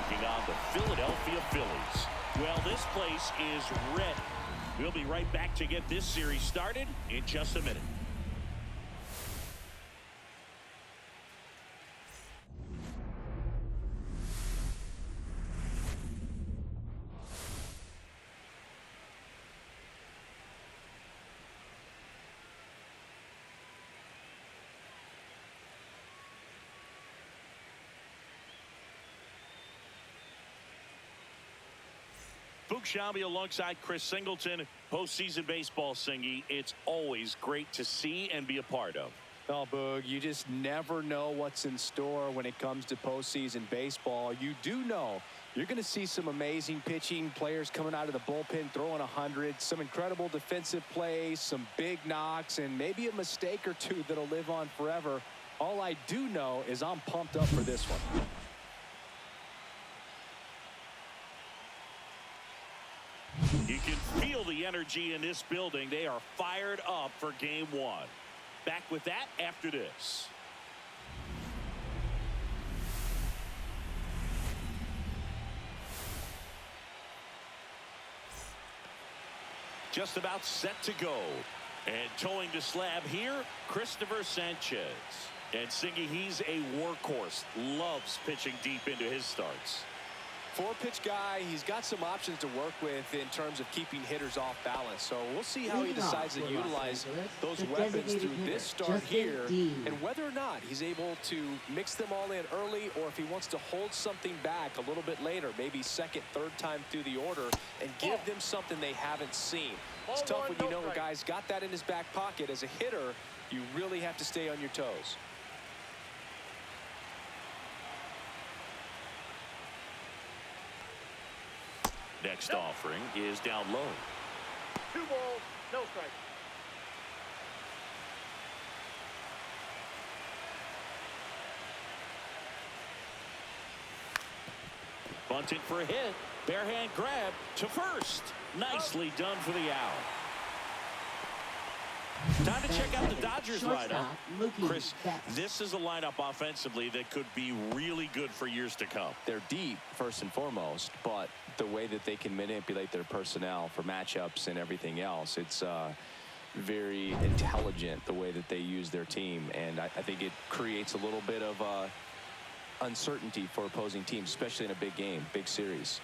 taking on the Philadelphia Phillies. Well, this place is ready. We'll be right back to get this series started in just a minute. Shabby alongside Chris Singleton. Postseason baseball, Singy, it's always great to see and be a part of. Oh, Boog, you just never know what's in store when it comes to postseason baseball. You do know you're going to see some amazing pitching, players coming out of the bullpen throwing 100, some incredible defensive plays, some big knocks, and maybe a mistake or two that'll live on forever. All I do know is I'm pumped up for this one. You can feel the energy in this building. They are fired up for game one. Back with that after this. Just about set to go. And towing the slab here, Christopher Sanchez. And Singy, he's a workhorse. Loves pitching deep into his starts. Four-pitch guy, he's got some options to work with in terms of keeping hitters off balance. So we'll see how he decides to utilize those weapons through this start here, and whether or not he's able to mix them all in early, or if he wants to hold something back a little bit later, maybe second, third time through the order, and give them something they haven't seen. It's tough when you know a guy's got that in his back pocket. As a hitter, you really have to stay on your toes. Next offering is down low. 2 balls, no strike. Bunting for a hit. Bare hand grab to first. Nicely done for the out. Time to check out the Dodgers lineup. Chris, this is a lineup offensively that could be really good for years to come. They're deep, first and foremost, but the way that they can manipulate their personnel for matchups and everything else, it's very intelligent the way that they use their team, and I think it creates a little bit of uncertainty for opposing teams, especially in a big game, big series.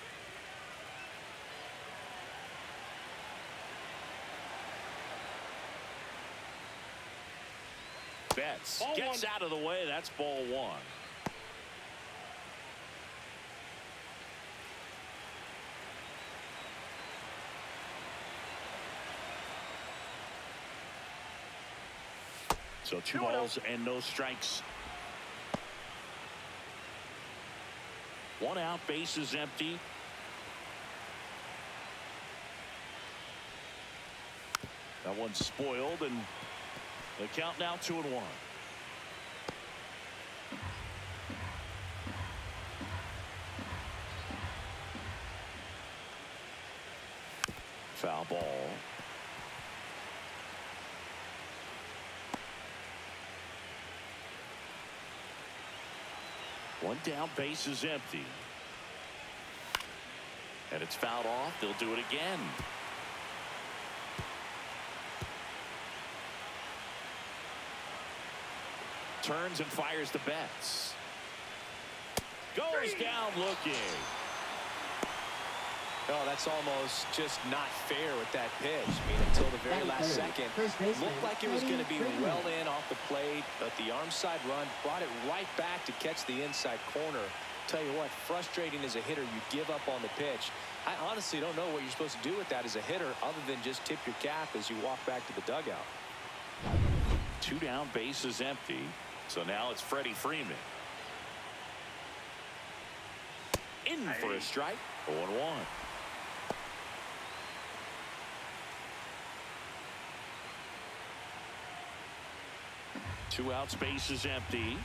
Betts gets out of the way. That's ball one. So 2 balls and no strikes. 1 out, base is empty. That one's spoiled, and the count now 2-1. Foul ball. One down, base is empty. And it's fouled off. They'll do it again. Turns and fires the Betts. Goes down looking. Oh, that's almost just not fair with that pitch. I mean, until the very last second, looked like it was going to be well in off the plate, but the arm side run brought it right back to catch the inside corner. Tell you what, frustrating as a hitter, you give up on the pitch. I honestly don't know what you're supposed to do with that as a hitter other than just tip your cap as you walk back to the dugout. 2 down, base is empty. So now it's Freddie Freeman. In for a strike. 0-1. Two outs, base is empty.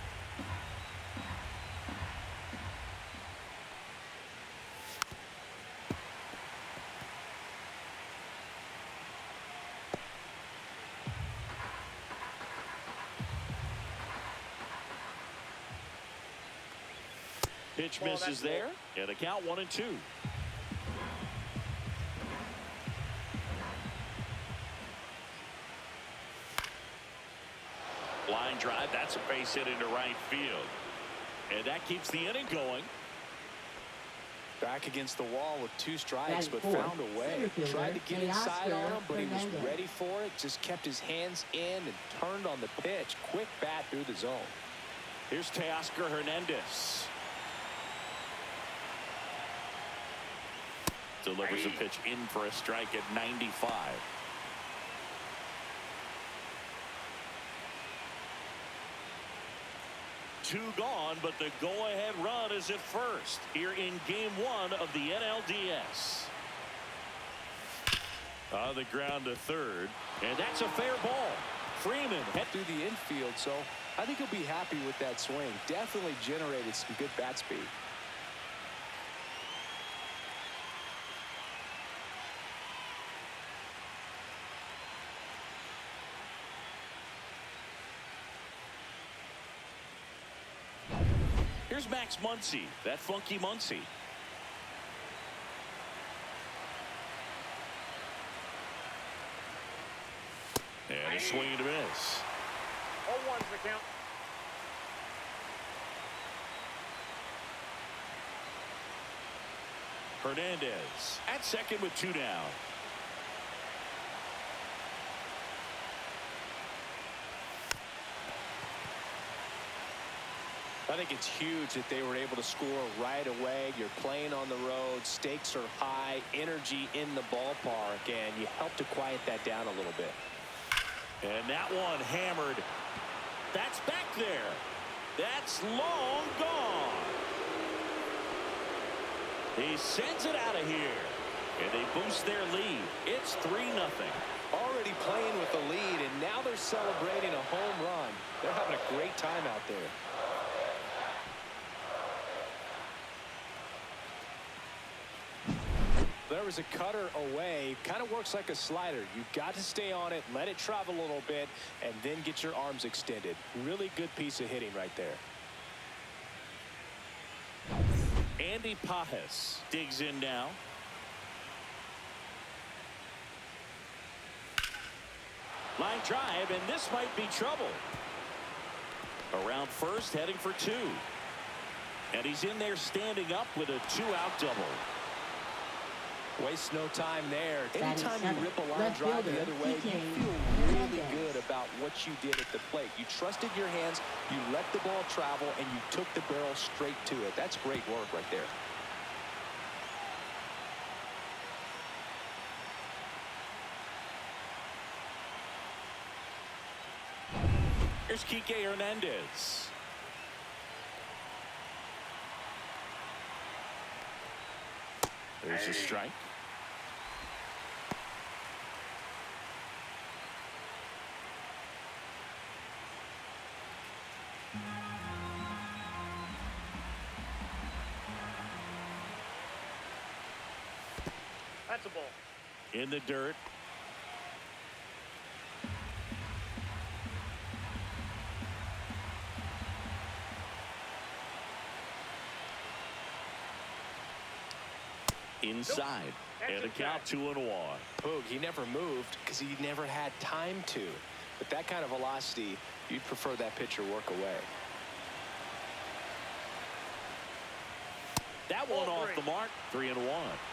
Pitch misses there, and a count 1-2. Line drive, that's a base hit into right field. And that keeps the inning going. Back against the wall with 2 strikes, but found a way. Tried to get inside on him, but he was ready for it. Just kept his hands in and turned on the pitch. Quick bat through the zone. Here's Teoscar Hernandez. Delivers a pitch in for a strike at 95. Two gone, but the go-ahead run is at first here in Game 1 of the NLDS. On the ground to third, and that's a fair ball. Freeman head through the infield, so I think he'll be happy with that swing. Definitely generated some good bat speed. Here's Max Muncy, that funky Muncy. And a swing and a miss. 0-1's the count. Hernandez at second with 2 down. I think it's huge that they were able to score right away. You're playing on the road. Stakes are high. Energy in the ballpark. And you help to quiet that down a little bit. And that one hammered. That's back there. That's long gone. He sends it out of here. And they boost their lead. It's 3-0. Already playing with the lead. And now they're celebrating a home run. They're having a great time out there. There was a cutter away. Kind of works like a slider. You've got to stay on it, let it travel a little bit, and then get your arms extended. Really good piece of hitting right there. Andy Pajes digs in now. Line drive, and this might be trouble. Around first, heading for 2. And he's in there standing up with a 2-out double. Waste no time there. Anytime you rip a line drive the other way, you feel really good about what you did at the plate. You trusted your hands, you let the ball travel, and you took the barrel straight to it. That's great work right there. Here's Kike Hernandez. There's a strike. That's a ball. In the dirt. Inside. And a count 2-1. Boog, he never moved because he never had time to. But that kind of velocity, you'd prefer that pitcher work away. That one off the mark. 3-1.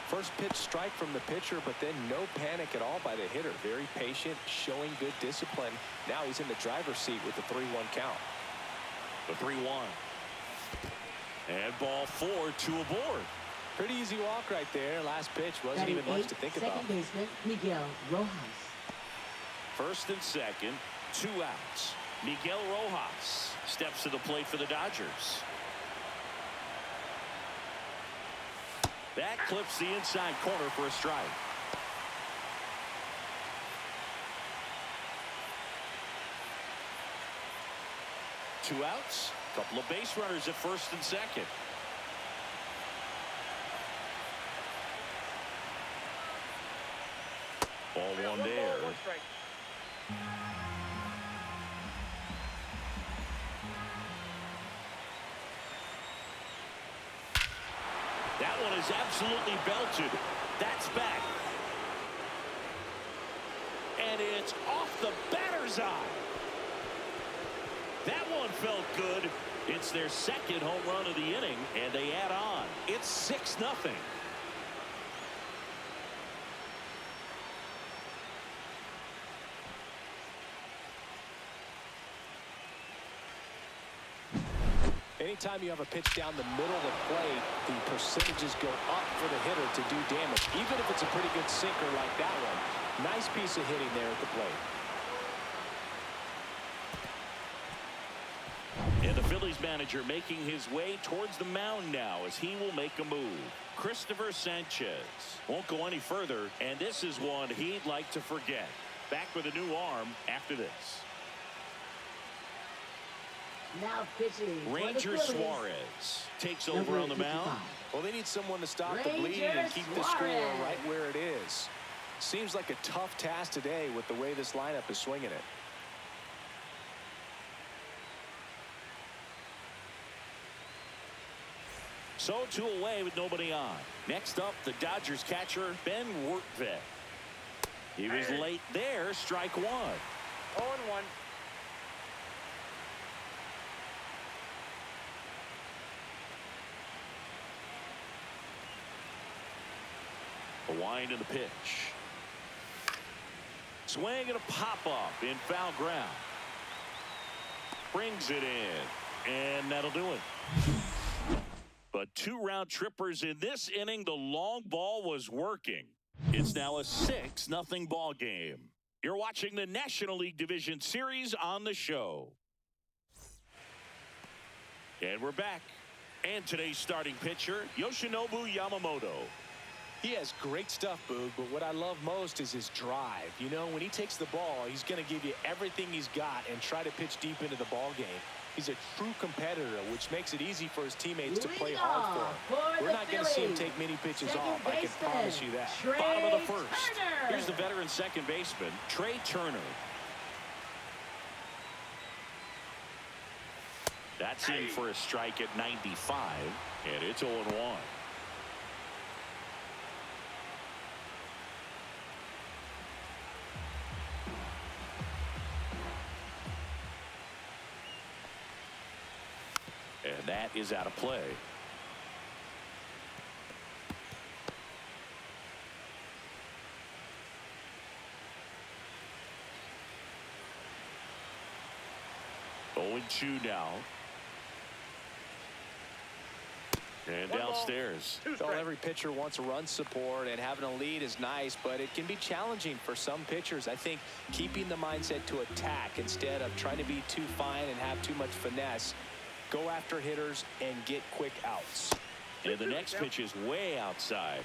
First pitch strike from the pitcher, but then no panic at all by the hitter. Very patient, showing good discipline. Now he's in the driver's seat with the 3-1 count. The 3-1. And ball 4, 2 aboard. Pretty easy walk right there. Last pitch wasn't even much to think about. Second baseman Miguel Rojas. First and second, 2 outs. Miguel Rojas steps to the plate for the Dodgers. That clips the inside corner for a strike. Two outs. Couple of base runners at first and second. Ball 1 there. 1 strike. That one is absolutely belted. That's back. And it's off the batter's eye. That one felt good. It's their second home run of the inning, and they add on. It's 6-0. Anytime you have a pitch down the middle of the plate, the percentages go up for the hitter to do damage, even if it's a pretty good sinker like that one. Nice piece of hitting there at the plate. And the Phillies manager making his way towards the mound now as he will make a move. Christopher Sanchez won't go any further, and this is one he'd like to forget. Back with a new arm after this. Now pitching. Ranger Suarez takes over on the mound. Well, they need someone to stop the bleeding and keep the score right where it is. Seems like a tough task today with the way this lineup is swinging it. So 2 away with nobody on. Next up, the Dodgers catcher, Ben Wertvet. He was late there, strike 1. 0-1. A wind in the pitch. Swing and a pop-up in foul ground. Brings it in, and that'll do it. But 2 round trippers in this inning. The long ball was working. It's now a 6-0 ball game. You're watching the National League Division Series on the show. And we're back. And today's starting pitcher, Yoshinobu Yamamoto. He has great stuff, Boog, but what I love most is his drive. You know, when he takes the ball, he's going to give you everything he's got and try to pitch deep into the ball game. He's a true competitor, which makes it easy for his teammates to play hard for him. We're not going to see him take many pitches off, I can promise you that. Bottom of the first. Here's the veteran second baseman, Trey Turner. That's in for a strike at 95, and it's 0-1. And that is out of play. Oh, 0-2 now. And downstairs. Well, every pitcher wants run support, and having a lead is nice, but it can be challenging for some pitchers. I think keeping the mindset to attack instead of trying to be too fine and have too much finesse. Go after hitters and get quick outs. And the next pitch is way outside.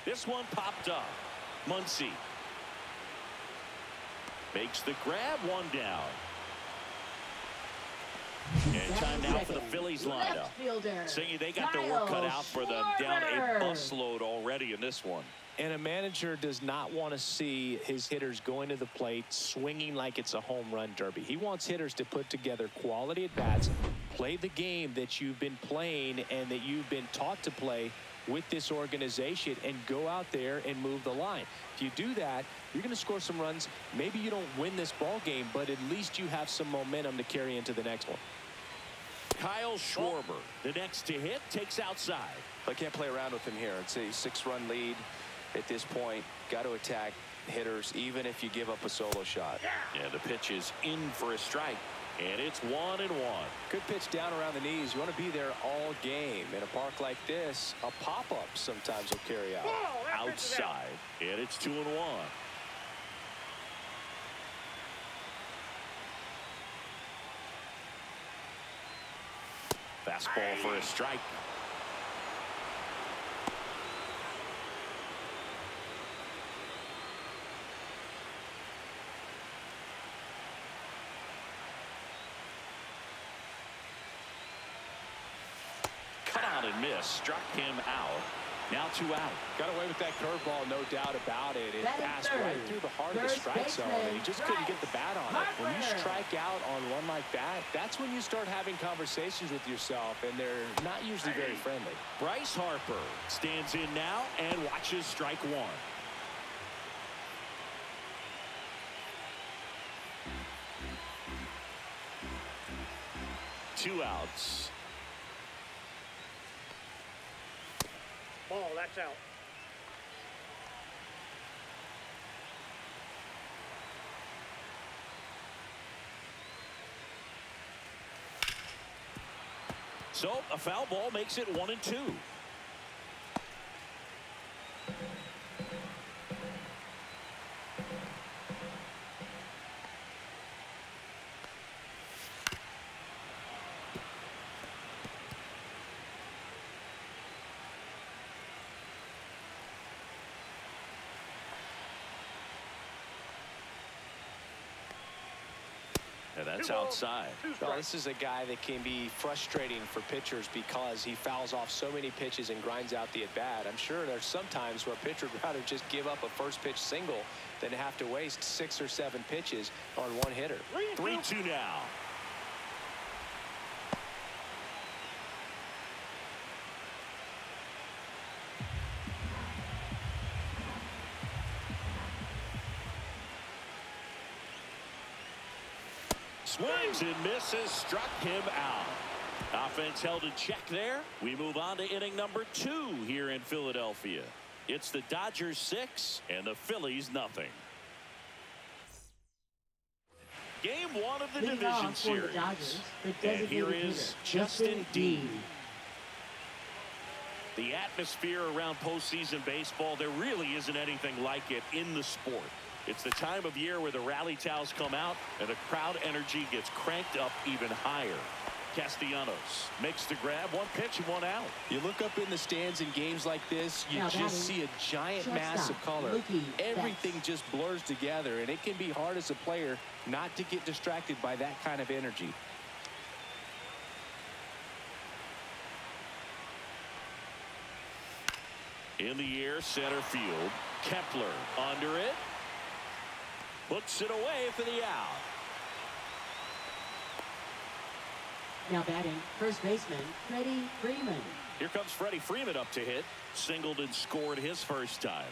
This one popped up. Muncy makes the grab, 1 down. And time now for the Phillies lineup. Saying they got their work cut out for them, down a busload already in this one. And a manager does not want to see his hitters going to the plate swinging like it's a home run derby. He wants hitters to put together quality at bats, play the game that you've been playing and that you've been taught to play with this organization, and go out there and move the line. If you do that, you're going to score some runs. Maybe you don't win this ball game, but at least you have some momentum to carry into the next one. Kyle Schwarber, the next to hit, takes outside. I can't play around with him here. It's a 6-run lead at this point. Got to attack hitters, even if you give up a solo shot. And the pitch is in for a strike. And it's 1-1. Good pitch down around the knees. You want to be there all game. In a park like this, a pop-up sometimes will carry out. Outside. And it's 2-1. Fastball for a strike. and missed. Struck him out. Now 2 out. Got away with that curveball, no doubt about it. It passed right through the heart of the strike zone, and he just couldn't get the bat on it. When you strike out on one like that, that's when you start having conversations with yourself, and they're not usually very friendly. Bryce Harper stands in now and watches strike one. Two outs. Ball, that's out. So a foul ball makes it 1-2. And that's outside. Well, this is a guy that can be frustrating for pitchers because he fouls off so many pitches and grinds out the at-bat. I'm sure there's some times where a pitcher would rather just give up a first pitch single than have to waste 6 or 7 pitches on one hitter. 3-2 now. Swings and misses, struck him out. Offense held in check there. We move on to inning number 2 here in Philadelphia. It's the Dodgers 6 and the Phillies nothing. Game 1 of the division series. And here is Justin D. The atmosphere around postseason baseball, there really isn't anything like it in the sport. It's the time of year where the rally towels come out and the crowd energy gets cranked up even higher. Castellanos makes the grab, 1 pitch and 1 out. You look up in the stands in games like this, you just see a giant mass of color. Everything just blurs together, and it can be hard as a player not to get distracted by that kind of energy. In the air, center field. Kepler under it. Puts it away for the out. Now batting, first baseman, Freddie Freeman. Here comes Freddie Freeman up to hit. Singled and scored his first time.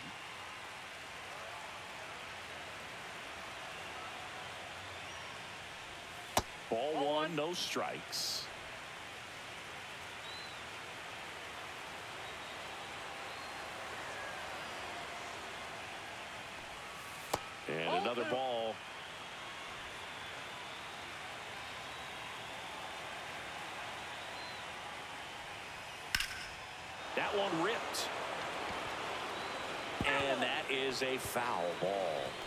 Ball 1, no strikes. And another ball. That one ripped. And that is a foul ball.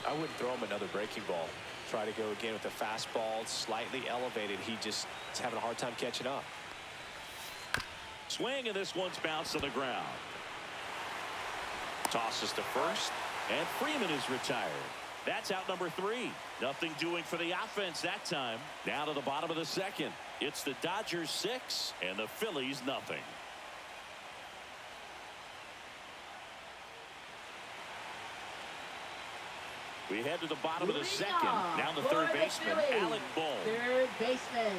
I wouldn't throw him another breaking ball. Try to go again with the fastball, slightly elevated. He just is having a hard time catching up. Swing, and this one's bounced on the ground. Tosses to first, and Freeman is retired. That's out number 3. Nothing doing for the offense that time. Down to the bottom of the second. It's the Dodgers 6 and the Phillies nothing. We head to the bottom of the second. Now the third baseman, Alec Bohm. Third baseman,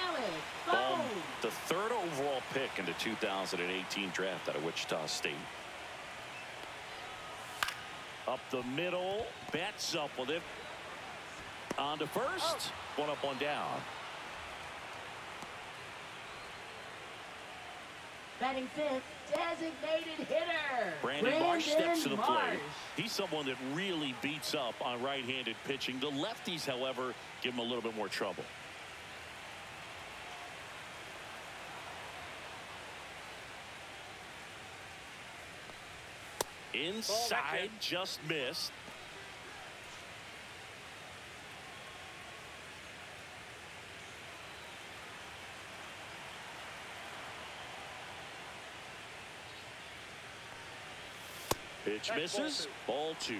Alec Bohm. The 3rd overall pick in the 2018 draft out of Wichita State. Up the middle, Betts up with it. On to first. 1 up, 1 down. Batting 5th, designated hitter. Brandon Marsh steps to the plate. He's someone that really beats up on right-handed pitching. The lefties, however, give him a little bit more trouble. Inside, just missed. Pitch misses. Ball 2.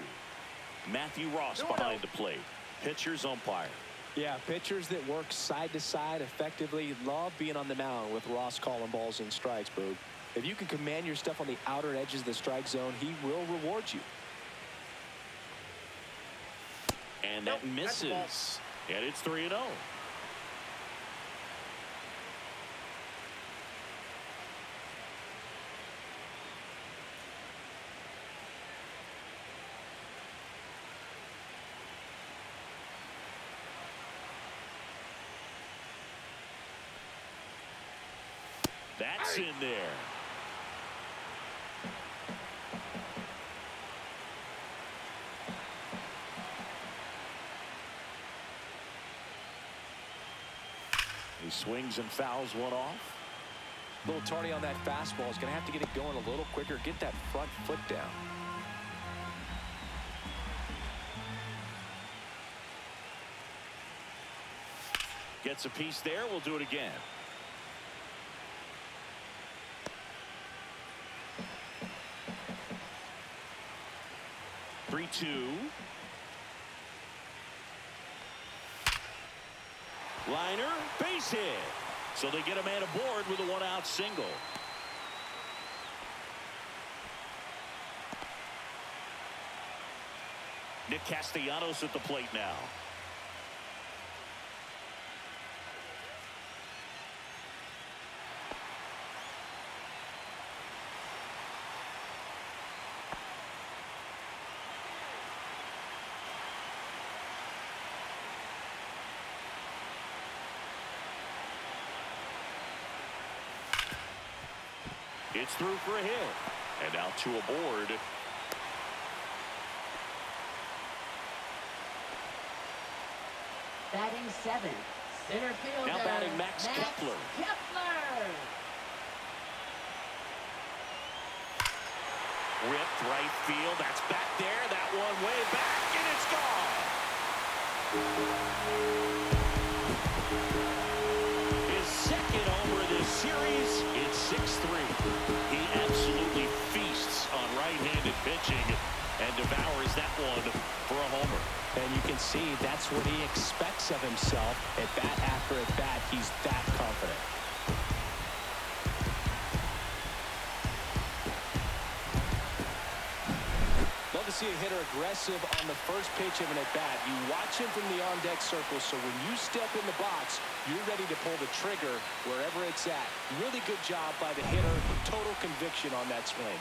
Matthew Ross behind the plate. Pitcher's umpire. Yeah, pitchers that work side to side effectively love being on the mound with Ross calling balls and strikes, Boog. If you can command your stuff on the outer edges of the strike zone, he will reward you. And that misses. And it's 3-0. That's in there. He swings and fouls one off. A little tardy on that fastball. He's going to have to get it going a little quicker. Get that front foot down. Gets a piece there. We'll do it again. Three-two. Liner, base hit. So they get a man aboard with a one-out single. Nick Castellanos at the plate now. It's through for a hit. And now two aboard. Batting 7th, center fielder. Now batting Max Kepler. Ripped right field. That's back there. That one way back, and it's gone. His second homer of this series. It's 6-3. He absolutely feasts on right-handed pitching and devours that one for a homer. And you can see that's what he expects of himself. At bat after at bat, he's that confident. Love to see a hitter aggressive on the first pitch of an at-bat. You watch him from the on-deck circle, so when you step in the box, you're ready to pull the trigger wherever it's at. Really good job by the hitter. Total conviction on that swing.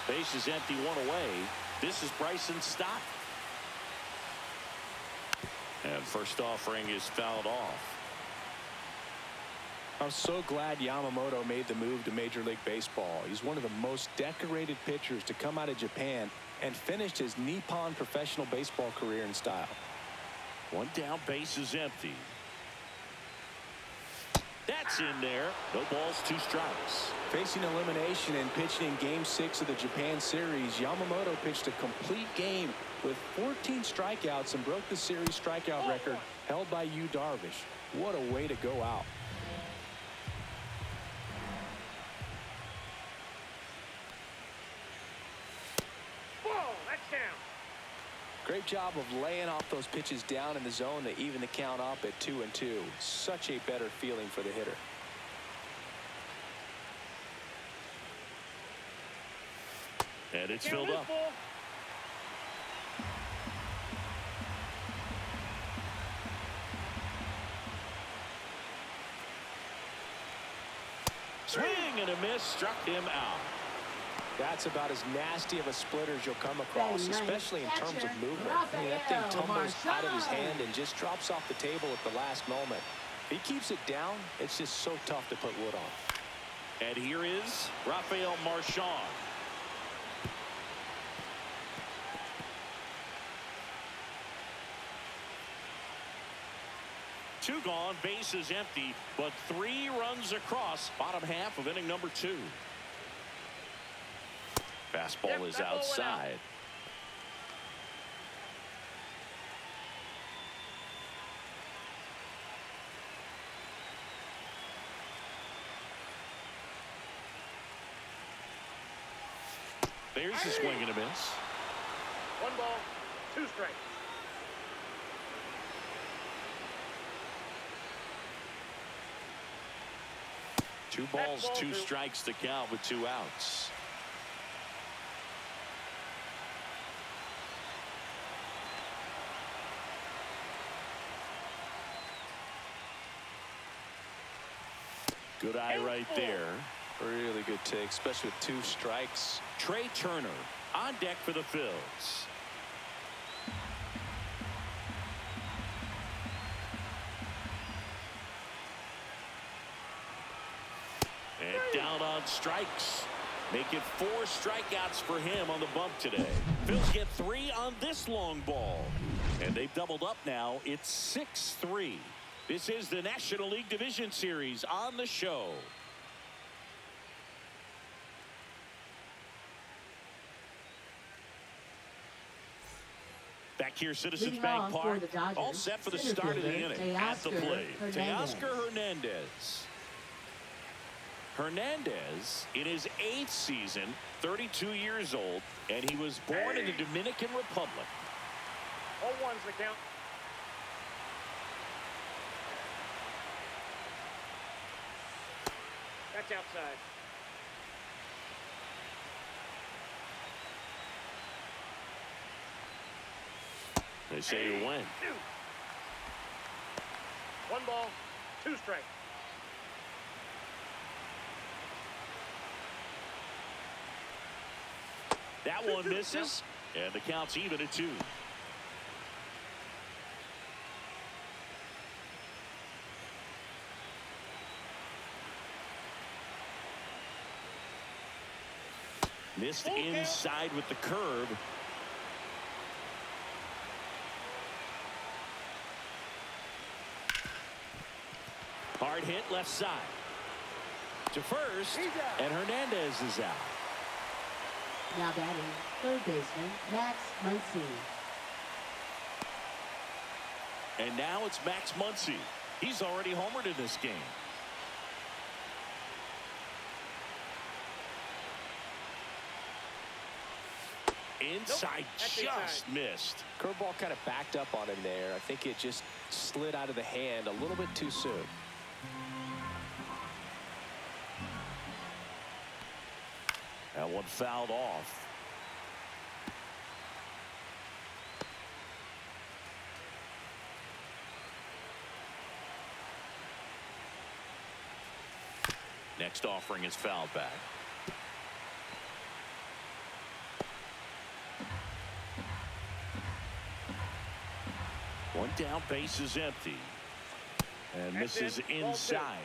Base is empty, one away. This is Bryson Stott. And first offering is fouled off. I'm so glad Yamamoto made the move to Major League Baseball. He's one of the most decorated pitchers to come out of Japan and finished his Nippon professional baseball career in style. One down, base is empty. That's in there. No balls, 2 strikes. Facing elimination and pitching in Game 6 of the Japan series, Yamamoto pitched a complete game with 14 strikeouts and broke the series strikeout record held by Yu Darvish. What a way to go out. Ball, that's down. Great job of laying off those pitches down in the zone to even the count up at 2-2. Such a better feeling for the hitter. And it's filled up. Swing and a miss, struck him out. That's about as nasty of a splitter as you'll come across, especially in terms of movement. I mean, that thing tumbles out of his hand and just drops off the table at the last moment. If he keeps it down, it's just so tough to put wood on. And here is Rafael Marchand. Two gone, base is empty, but 3 runs across, bottom half of inning number 2. Fastball is outside. There's the swing and a miss. 1 ball, 2 strikes. 2 balls, 2 strikes to count with 2 outs. Good eye right there. Really good take, especially with 2 strikes. Trey Turner on deck for the Phils. And down on strikes. Make it 4 strikeouts for him on the bump today. Phils get 3 on this long ball. And they've doubled up now. It's 6-3. This is the National League Division Series on the show. Back here, Citizens Bank Park, all set for the start of the inning. At the plate, Teoscar Hernandez. Hernandez, in his 8th season, 32 years old, and he was born in the Dominican Republic. 0-1's the count. That's outside. They say you win. 1 ball, 2 strikes. That one misses, and the count's even at 2. Missed inside with the curve. Hard hit left side. To first, and Hernandez is out. Now batting, third baseman, Max Muncy. And now it's Max Muncy. He's already homered in this game. Inside, just missed. Curveball kind of backed up on him there. I think it just slid out of the hand a little bit too soon. That one fouled off. Next offering is fouled back. One down, base is empty. And misses inside.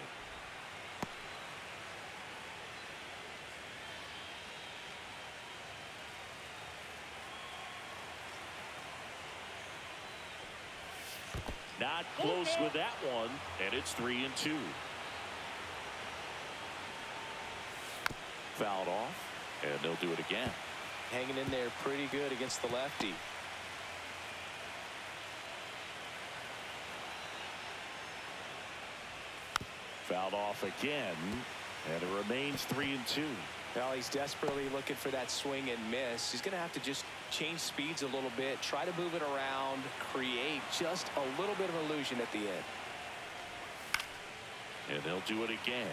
Not close with that one, and it's 3-2. Fouled off, and they'll do it again. Hanging in there pretty good against the lefty. Fouled off again, and it remains 3-2. Well, he's desperately looking for that swing and miss. He's going to have to just change speeds a little bit, try to move it around, create just a little bit of illusion at the end. And they'll do it again.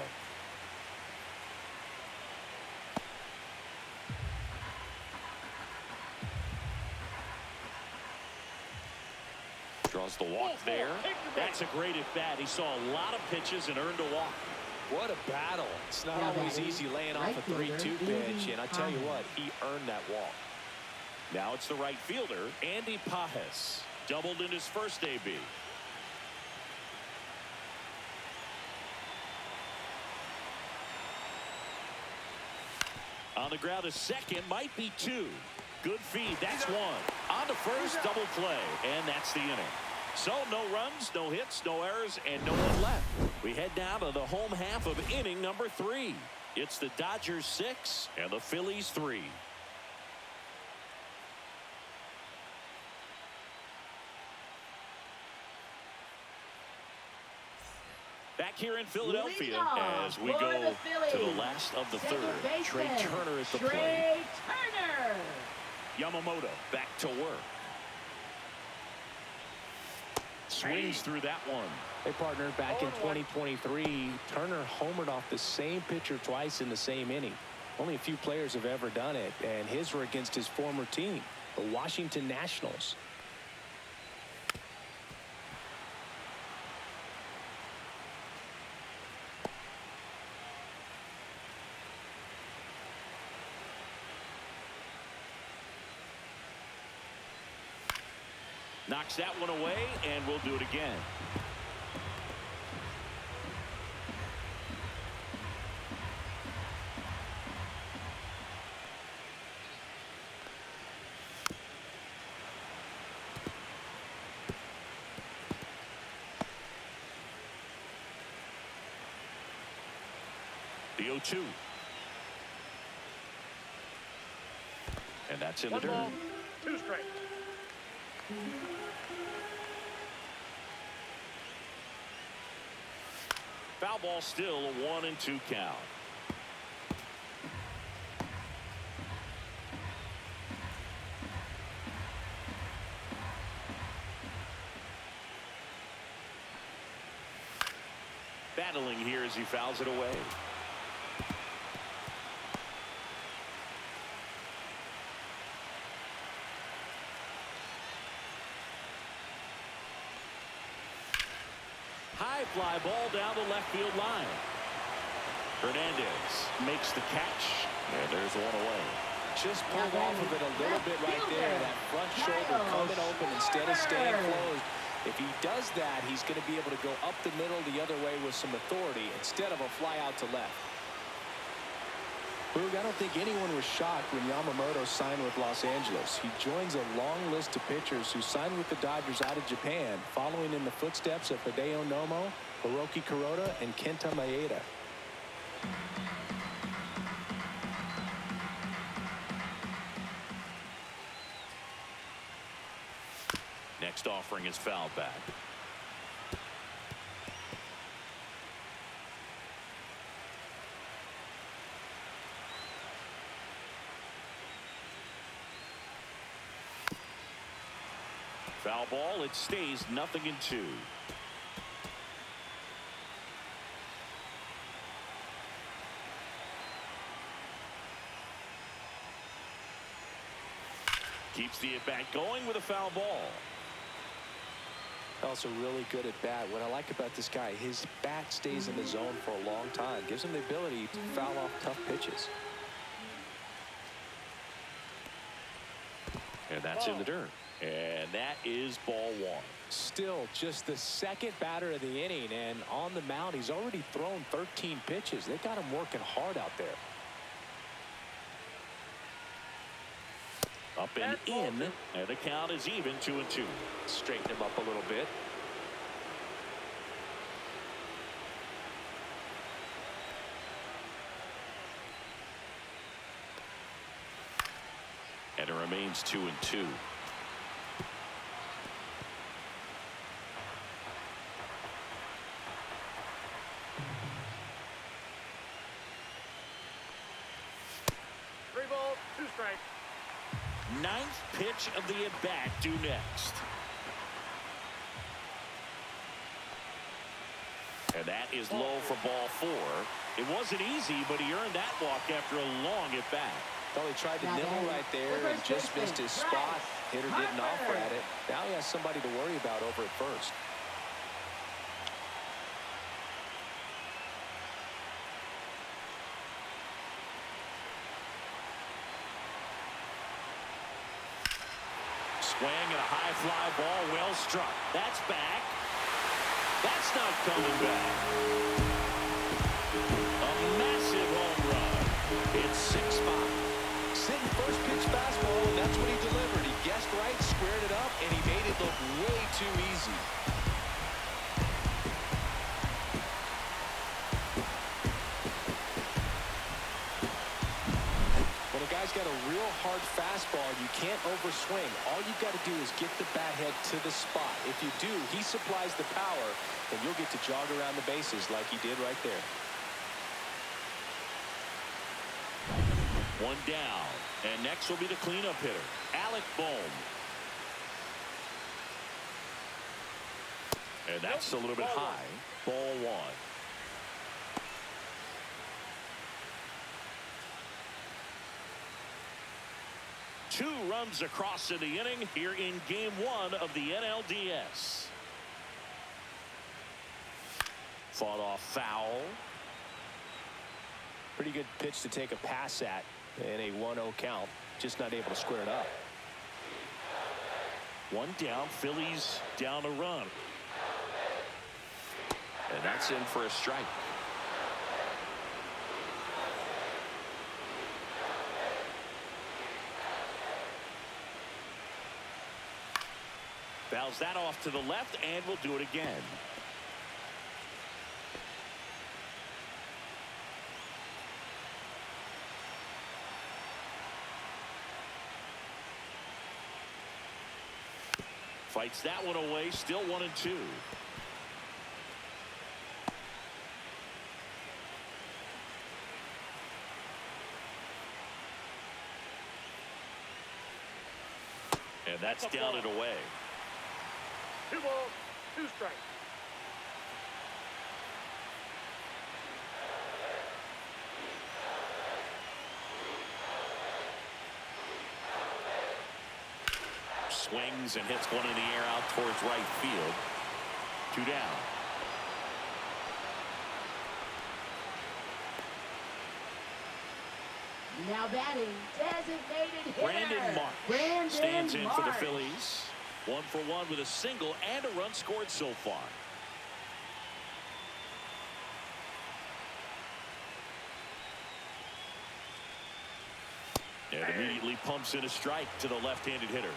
Draws the walk there. That's a great at bat. He saw a lot of pitches and earned a walk. What a battle. It's not always easy laying off a 3-2 pitch, and I tell you what, he earned that walk. Now it's the right fielder, Andy Pajes. Doubled in his first AB. On the ground, a second, might be 2. Good feed, that's 1. On to first, double play, and that's the inning. So no runs, no hits, no errors, and no one left. We head down to the home half of inning number 3. It's the Dodgers 6 and the Phillies 3. Back here in Philadelphia as we go to the last of the third. Trey Turner at the plate. Trey Turner. Yamamoto back to work. swings through that one. Hey, partner, back in 2023, Turner homered off the same pitcher twice in the same inning. Only a few players have ever done it, and his were against his former team, the Washington Nationals. Knocks that one away, and we'll do it again. The 0-2. And that's in the dirt. 1 ball, 2 strikes. Foul ball, still a 1-2 count. Battling here as he fouls it away. High fly ball down the left field line. Hernandez makes the catch, and there's one away. Just pulled off of it a little bit right there. That front shoulder coming open instead of staying closed. If he does that, he's going to be able to go up the middle the other way with some authority instead of a fly out to left. Boog, I don't think anyone was shocked when Yamamoto signed with Los Angeles. He joins a long list of pitchers who signed with the Dodgers out of Japan, following in the footsteps of Hideo Nomo, Hiroki Kuroda, and Kenta Maeda. Next offering is fouled back. Foul ball. It stays 0-2. Keeps the at-bat going with a foul ball. Also really good at bat. What I like about this guy, his bat stays in the zone for a long time. Gives him the ability to foul off tough pitches. And that's in the dirt. And that is ball 1. Still just the second batter of the inning, and on the mound he's already thrown 13 pitches. They got him working hard out there. Up and in, and the count is even, 2-2. Straighten him up a little bit. And it remains 2-2. Ninth pitch of the at-bat due next. And that is low for ball 4. It wasn't easy, but he earned that walk after a long at-bat. Well, he tried to nibble right there and just missed his spot. Hitter didn't offer at it. Now he has somebody to worry about over at first. Swing and a high fly ball, well struck. That's back. That's not coming back. A massive home run. It's 6-5. Sitting first pitch fastball, and that's what he delivered. He guessed right, squared it up, and he made it look way too easy. Got a real hard fastball. You can't overswing. All you've got to do is get the bat head to the spot. If you do, he supplies the power, and you'll get to jog around the bases like he did right there. One down, and next will be the cleanup hitter, Alec Bohm. And that's a little bit high. Ball one. Two runs across in the inning here in game one of the NLDS. Fought off foul. Pretty good pitch to take a pass at in a 1-0 count. Just not able to square it up. One down. Phillies down a run. And that's in for a strike. Fouls that off to the left, and we'll do it again. Fights that one away. Still 1-2. And that's down and away. 2 balls, 2 strikes. Swings and hits one in the air out towards right field. 2 down. Now batting, designated hitter. Brandon Marsh Brandon stands in for the Marsh. Phillies. 1 for 1 with a single and a run scored so far. And immediately pumps in a strike to the left-handed hitter.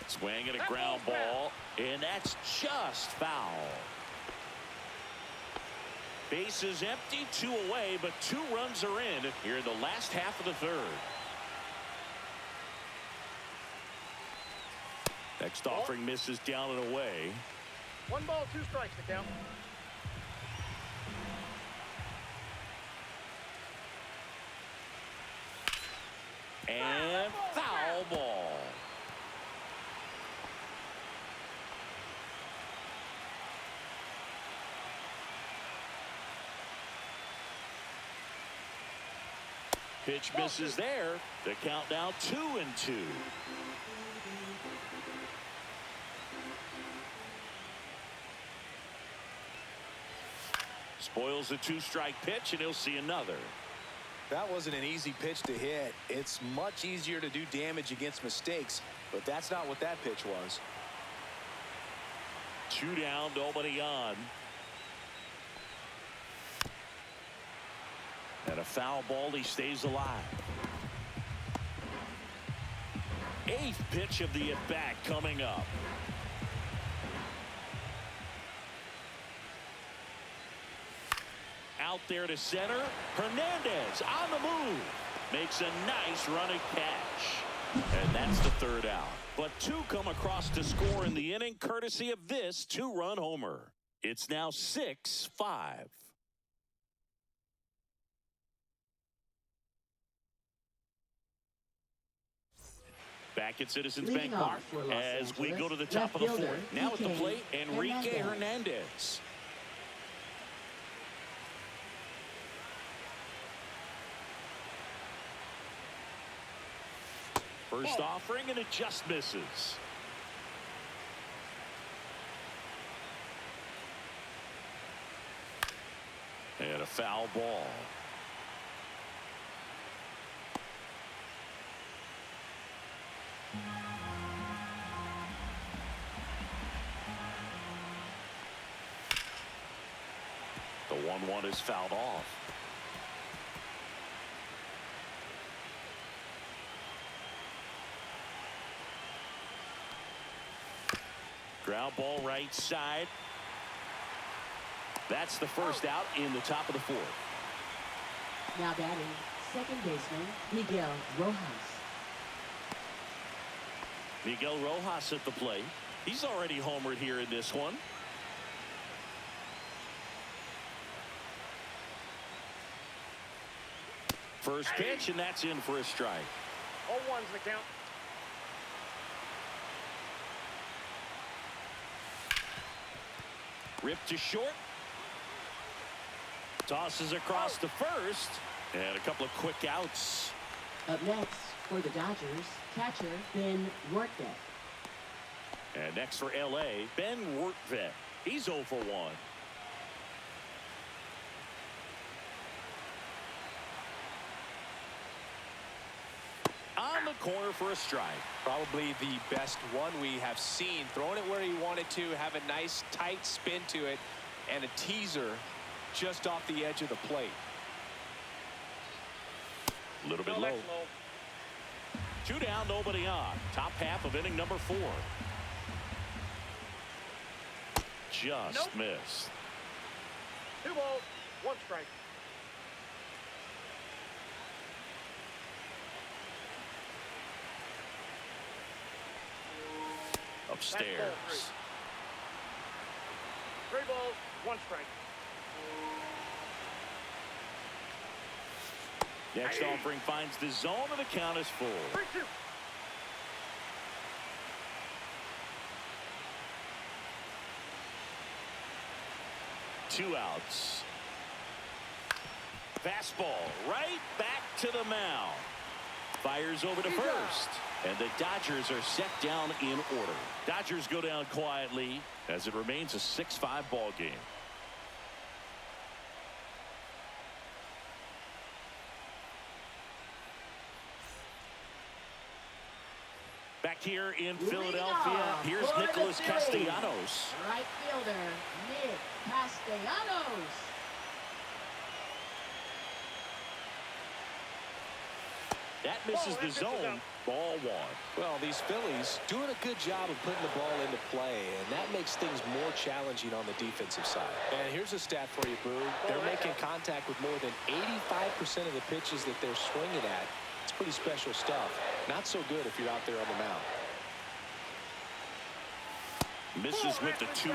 Swing and a ground ball, and that's just foul. Bases empty, 2 away, but 2 runs are in here in the last half of the third. Next offering misses down and away. 1 ball, 2 strikes to count. And foul ball. Pitch misses there. The count now 2-2. Spoils the 2-strike pitch, and he'll see another. That wasn't an easy pitch to hit. It's much easier to do damage against mistakes, but that's not what that pitch was. 2 down, nobody on. And a foul ball, he stays alive. 8th pitch of the at-bat coming up. Out there to center. Hernandez on the move. Makes a nice running catch. And that's the 3rd out. But 2 come across to score in the inning, courtesy of this 2-run homer. It's now 6-5. Back at Citizens Bank Park as we go to the top of the 4th. Now at the plate, Enrique Hernandez. First offering, and it just misses. And a foul ball. The 1-1 is fouled off. Ground ball right side. That's the first out in the top of the 4th. Now batting, second baseman, Miguel Rojas. Miguel Rojas at the plate. He's already homered here in this one. First pitch, and that's in for a strike. 0-1's the count. Ripped to short. Tosses across to first. And a couple of quick outs. Up next for the Dodgers, catcher Ben Workbeck. And next for L.A., Ben Workbeck. He's 0 for 1. On the corner for a strike. Probably the best one we have seen. Throwing it where he wanted to, have a nice tight spin to it, and a teaser just off the edge of the plate. A little bit low. 2 down, nobody on. Top half of inning number 4. Just missed. 2 balls, 1 strike. Upstairs. 3 balls, 1 strike. Next offering finds the zone, and the count is full. 3-2. Two outs. Fastball right back to the mound. Fires over to first. And the Dodgers are set down in order. Dodgers go down quietly as it remains a 6-5 ball game. Back here in Philadelphia, here's Nicholas Castellanos. Right fielder, Nick Castellanos. That misses the zone. Ball 1. Well, these Phillies doing a good job of putting the ball into play, and that makes things more challenging on the defensive side. And here's a stat for you, Boo. They're making contact with more than 85% of the pitches that they're swinging at. It's pretty special stuff. Not so good if you're out there on the mound. Misses with the 2-0,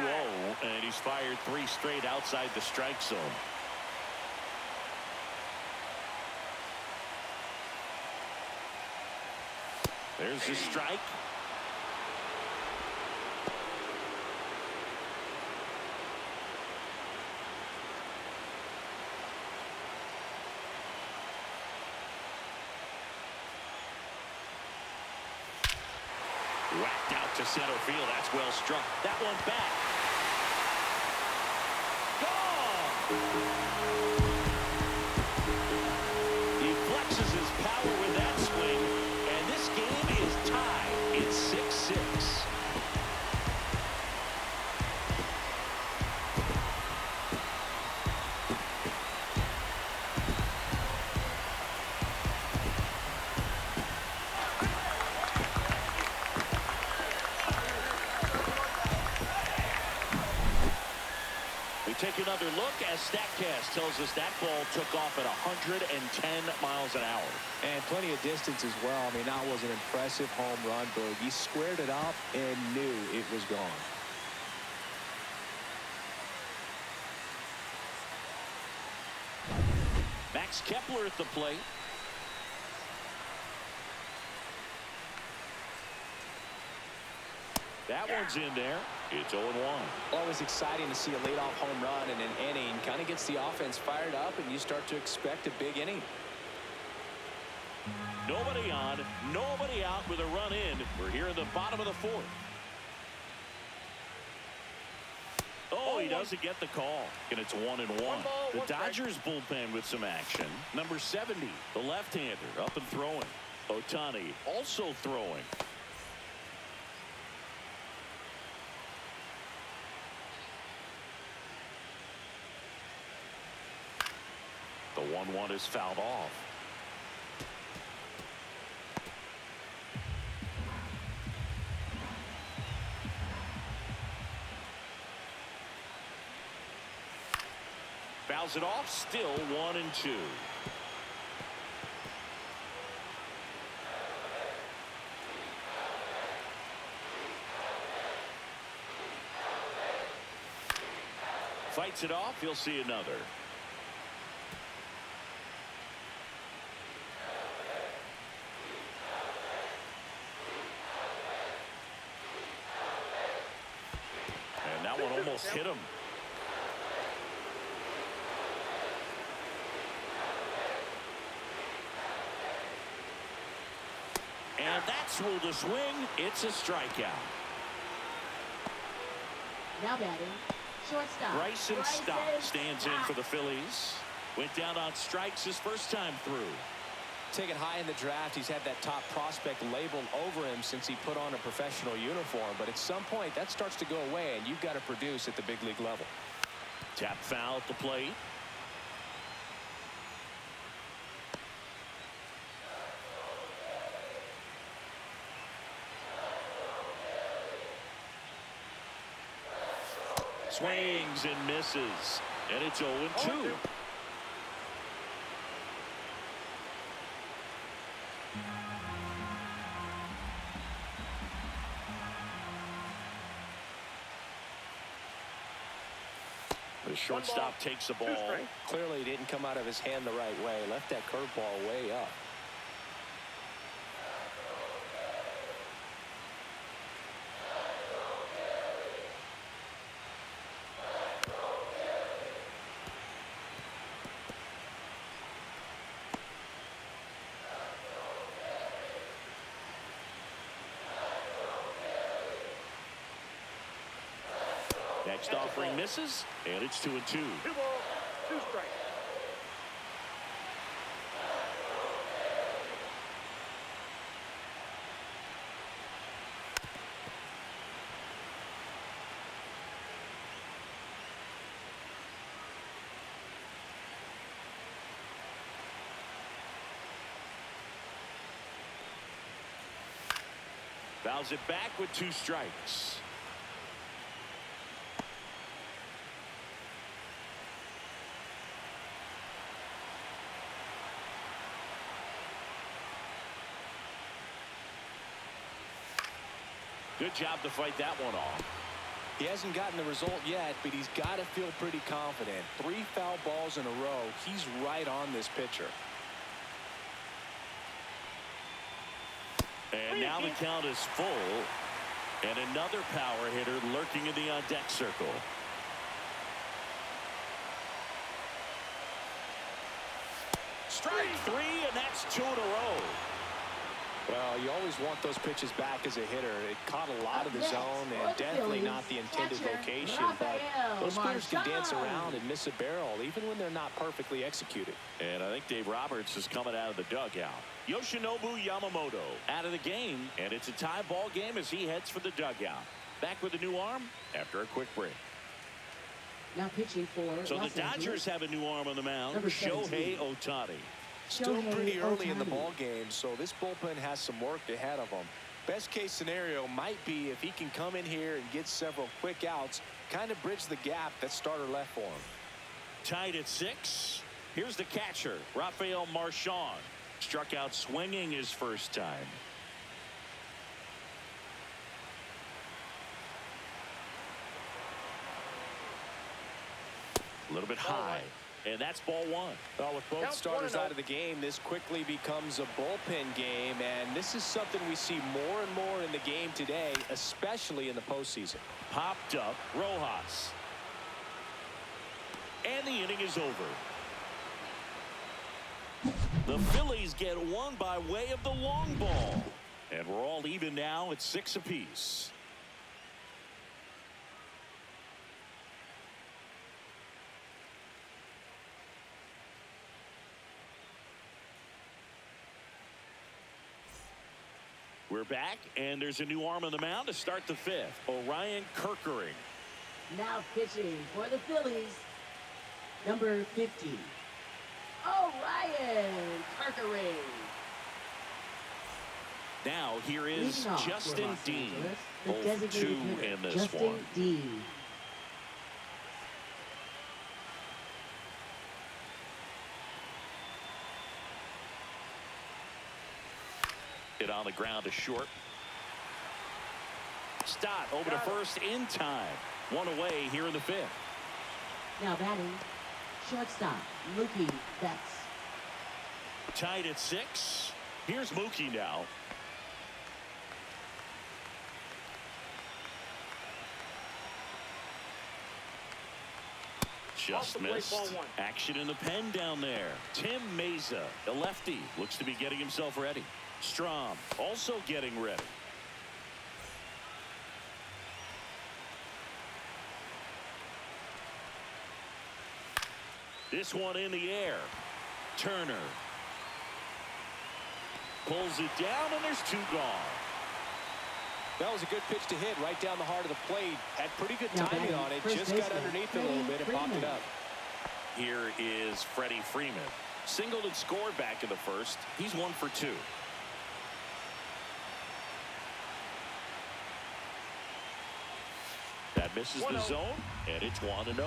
and he's fired 3 straight outside the strike zone. There's the strike. Whacked out to center field. That's well struck. That one back. Gone! He flexes his power with that swing, and this game is tied. It's 6-6. Take another look as StatCast tells us that ball took off at 110 miles an hour. And plenty of distance as well. I mean, that was an impressive home run, Boog. He squared it up and knew it was gone. Max Kepler at the plate. That one's in there. It's 0-1. Always exciting to see a leadoff home run in an inning. Kind of gets the offense fired up, and you start to expect a big inning. Nobody on, nobody out with a run in. We're here in the bottom of the 4th. Oh, he doesn't get the call. And it's 1-1. The Dodgers bullpen with some action. Number 70, the left-hander, up and throwing. Ohtani also throwing. The 1-1 is fouled off. Fouls it off. Still 1-2. Fights it off. He'll see another. hit him. And that's ruled a swing. It's a strikeout. Now batting, shortstop. Bryson Stott stands in for the Phillies. Went down on strikes his first time through. Taken high in the draft, he's had that top prospect labeled over him since he put on a professional uniform. But at some point, that starts to go away, and you've got to produce at the big league level. Tap foul at the plate. Swings and misses. And it's 0-2. The shortstop takes the ball. Clearly didn't come out of his hand the right way. Left that curveball way up. Next offering misses, and it's 2-2. 2 balls, 2 strikes. Fouls it back with 2 strikes. Good job to fight that one off. He hasn't gotten the result yet, but he's got to feel pretty confident. 3 foul balls in a row. He's right on this pitcher. And now the count is full. And another power hitter lurking in the on-deck circle. Strike 3, and that's 2 in a row. Well, you always want those pitches back as a hitter. It caught a lot of the zone and definitely not the intended location. But those spinners can dance around and miss a barrel even when they're not perfectly executed. And I think Dave Roberts is coming out of the dugout. Yoshinobu Yamamoto out of the game, and it's a tie ball game as he heads for the dugout. Back with a new arm after a quick break. Now pitching for So Los the Dodgers Angeles. have a new arm on the mound, Number Shohei 17. Ohtani. Still pretty early in the Ohtani. ball game, so this bullpen has some work ahead of them. Best case scenario might be if he can come in here and get several quick outs, kind of bridge the gap that starter left for him. Tied at 6. Here's the catcher, Rafael Marchand. Struck out swinging his first time. A little bit high. And that's ball 1. Well, with both Count starters 1-0. out of the game, this quickly becomes a bullpen game, and this is something we see more and more in the game today, especially in the postseason. Popped up, Rojas. And the inning is over. The Phillies get one by way of the long ball. And we're all even now at 6 apiece. We're back, and there's a new arm on the mound to start the 5th. Orion Kerkering. Now pitching for the Phillies, number 50, Orion Kerkering. Now here is Leading off for Justin Los Dean. Angeles, the Both designated 2 hitter, in this Justin one. Dean. It on the ground to short. Stott over to first in time. 1 away here in the 5th. Now batting, shortstop, Mookie Betts. Tied at 6. Here's Mookie now. Just missed. Action in the pen down there. Tim Meza, a lefty, looks to be getting himself ready. Strom also getting ready. This one in the air. Turner pulls it down, and there's 2 gone. That was a good pitch to hit right down the heart of the plate. Had pretty good timing on it. Just got underneath it a little bit and popped it up. Here is Freddie Freeman. Singled and scored back in the first. He's 1 for 2. That misses the zone, and it's 1-0.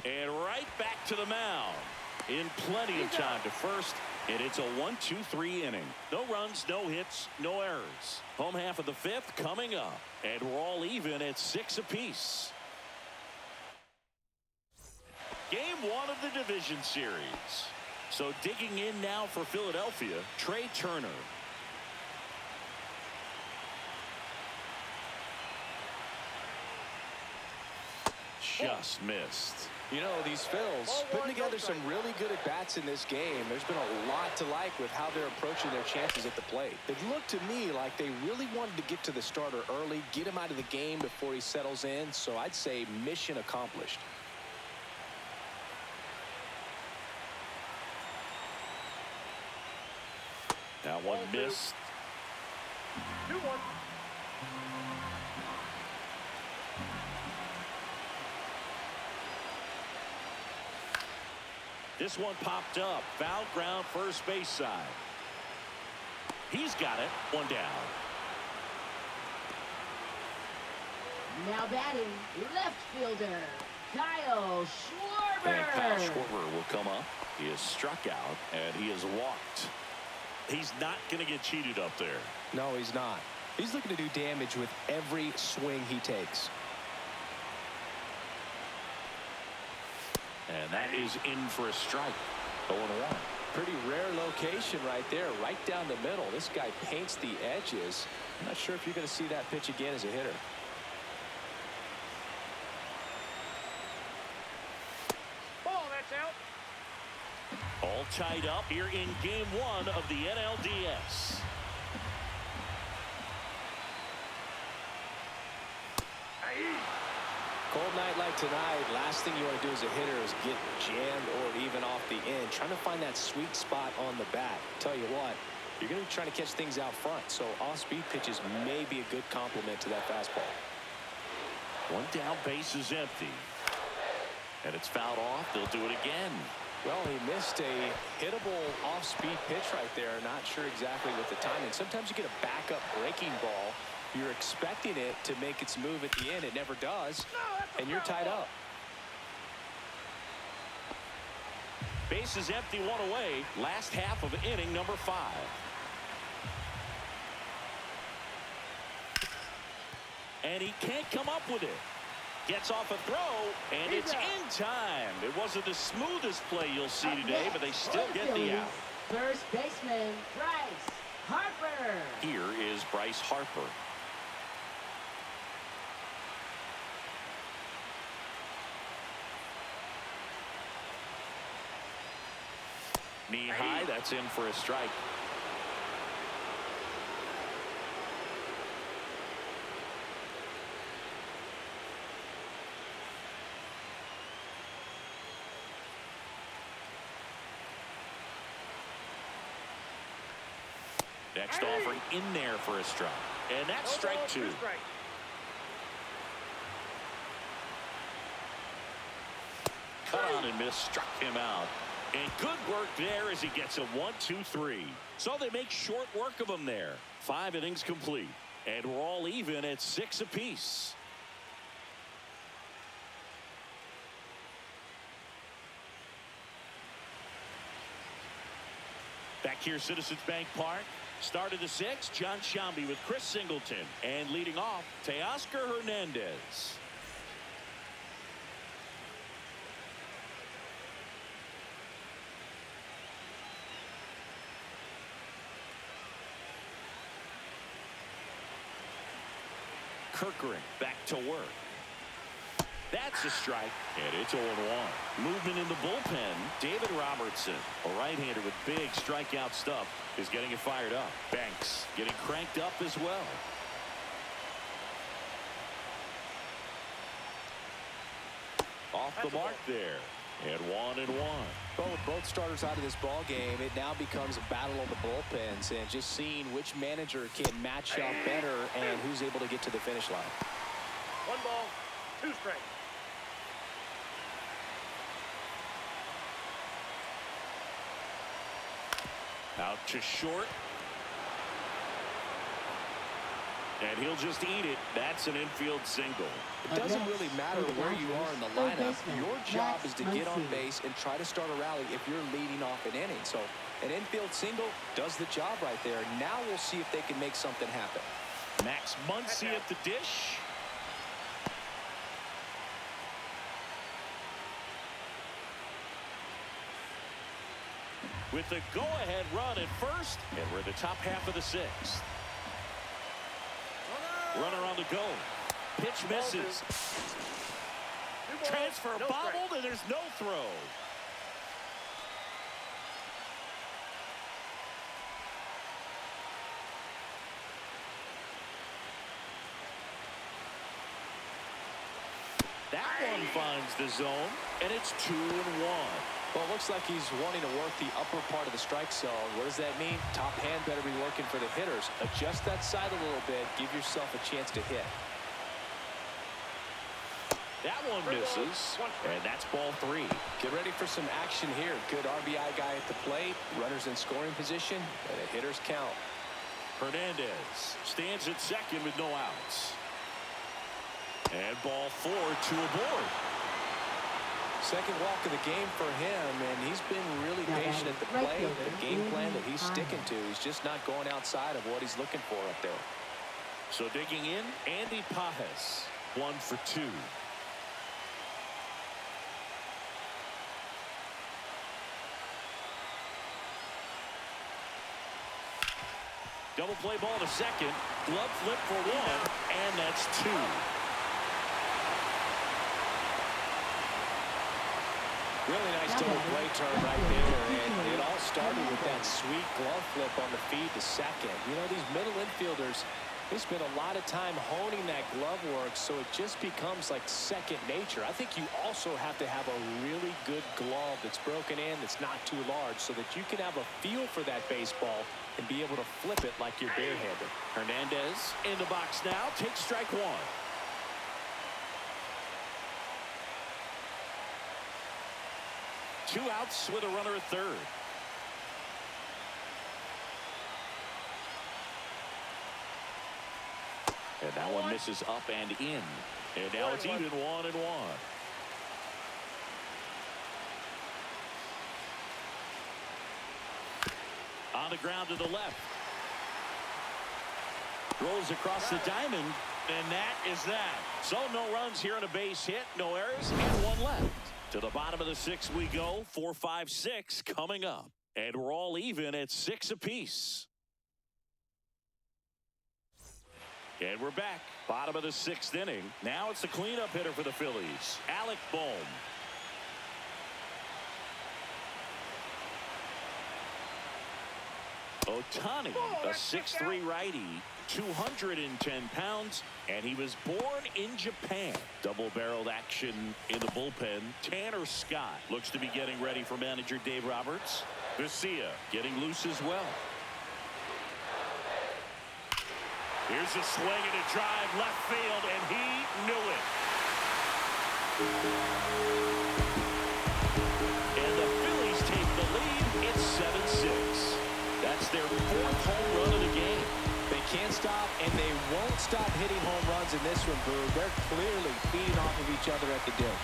And right back to the mound. In plenty of time to first. And it's a 1-2-3 inning. No runs, no hits, no errors. Home half of the 5th coming up. And we're all even at 6 apiece. Game 1 of the division series. So digging in now for Philadelphia, Trey Turner. Just missed. You know, these Phils putting together some really good at-bats in this game. There's been a lot to like with how they're approaching their chances at the plate. It looked to me like they really wanted to get to the starter early, get him out of the game before he settles in. So I'd say mission accomplished. That one missed. 2-1. This one popped up. Foul ground, first base side. He's got it. 1 down. Now batting, left fielder, Kyle Schwarber. And Kyle Schwarber will come up. He is struck out, and he is walked. He's not going to get cheated up there. No, he's not. He's looking to do damage with every swing he takes. And that is in for a strike. 0-1. Pretty rare location right there, right down the middle. This guy paints the edges. I'm not sure if you're going to see that pitch again as a hitter. Ball, that's out. All tied up here in game 1 of the NLDS. Cold night like tonight, last thing you want to do as a hitter is get jammed or even off the end. Trying to find that sweet spot on the bat. Tell you what, you're going to be trying to catch things out front, so off-speed pitches may be a good complement to that fastball. 1 down, base is empty. And it's fouled off. They'll do it again. Well, he missed a hittable off-speed pitch right there. Not sure exactly what the timing. Sometimes you get a backup breaking ball. You're expecting it to make its move at the end. It never does, and you're tied up. Base is empty, 1 away. Last half of inning number 5. And he can't come up with it. Gets off a throw, and it's in time. It wasn't the smoothest play you'll see today, but they still get the out. First baseman, Bryce Harper. Here is Bryce Harper. Knee high, that's in for a strike. Next offering in there for a strike. And that's strike 2. Cut on and miss, struck him out. And good work there as he gets a 1-2-3. So they make short work of him there. 5 innings complete. And we're all even at 6 apiece. Back here, Citizens Bank Park. Start of the 6th, John Shambi with Chris Singleton. And leading off, Teoscar Hernandez. Kirkering back to work. That's a strike, and it's 0-1. Movement in the bullpen. David Robertson, a right-hander with big strikeout stuff, is getting it fired up. Banks getting cranked up as well. Off the mark there. And 1-1. Both starters out of this ball game. It now becomes a battle of the bullpens and just seeing which manager can match up better and who's able to get to the finish line. 1 ball, 2 strikes. Out to short. And he'll just eat it. That's an infield single. It doesn't really matter where you are in the lineup. Your job is to get on base and try to start a rally if you're leading off an inning. So an infield single does the job right there. Now we'll see if they can make something happen. Max Muncy at the dish. With the go-ahead run at first, and we're in the top half of the 6th. Runner on the go. Pitch misses. Transfer bobbled, and there's no throw. That one finds the zone, and it's 2-1. Well, it looks like he's wanting to work the upper part of the strike zone. What does that mean? Top hand better be working for the hitters. Adjust that side a little bit. Give yourself a chance to hit. That one misses, and that's ball 3. Get ready for some action here. Good RBI guy at the plate. Runners in scoring position, and the hitters count. Hernandez stands at second with no outs. And ball 4, 2 aboard. Second walk of the game for him, and he's been really patient at the plate. The game plan that he's sticking to. He's just not going outside of what he's looking for up there. So digging in, Andy Pajes, 1 for 2. Double play ball to second. Glove flip for 1, and that's 2. Really nice double play turn right there, and it all started with that sweet glove flip on the feed to second. You know, these middle infielders, they spend a lot of time honing that glove work, so it just becomes like second nature. I think you also have to have a really good glove that's broken in, that's not too large, so that you can have a feel for that baseball and be able to flip it like you're barehanded. Hernandez in the box now, takes strike 1. Two outs with a runner at third. And that one misses up and in. And now it's even 1-1. On the ground to the left. Rolls across the diamond. And that is that. So no runs here on a base hit. No errors and 1 left. To the bottom of the 6th we go. 4, 5, 6 coming up. And we're all even at 6 apiece. And we're back. Bottom of the 6th inning. Now it's the cleanup hitter for the Phillies, Alec Bohm. Ohtani, a 6'3" righty, 210 pounds, and he was born in Japan. Double-barreled action in the bullpen. Tanner Scott looks to be getting ready for manager Dave Roberts. Garcia getting loose as well. Here's a swing and a drive left field, and he knew it. And the Phillies take the lead. It's 7-6. That's their 4th home run of the game. They can't stop, and they won't stop hitting home runs in this one, Brew. They're clearly feeding off of each other at the dish.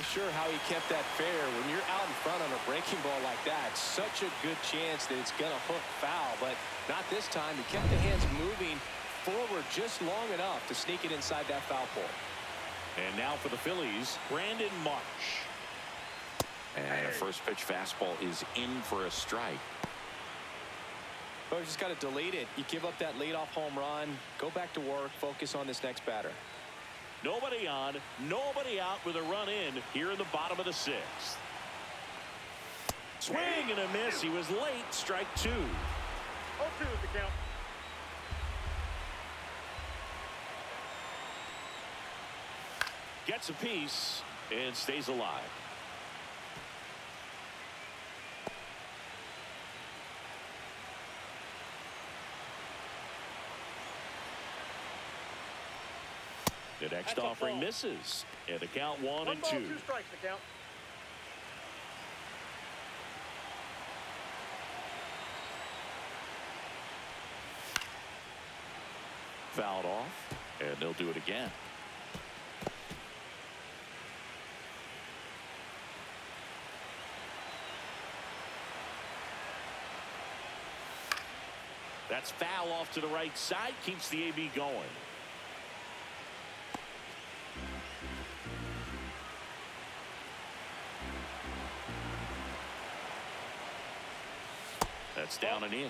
Sure how he kept that fair. When you're out in front of breaking ball like that, such a good chance that it's going to hook foul, but not this time. He kept the hands moving forward just long enough to sneak it inside that foul pole. And now for the Phillies, Brandon Marsh. And a first pitch fastball is in for a strike. Well, you just got to delete it. You give up that leadoff home run, go back to work, focus on this next batter. Nobody on, nobody out with a run in here in the bottom of the sixth. Swing and a miss. He was late. Strike two. 0-2 is the count. Gets a piece and stays alive. The next offering misses. And the count 1-2. 1 ball, 2 strikes the count. Fouled off, and they'll do it again. That's foul off to the right side. Keeps the AB going. That's down and in.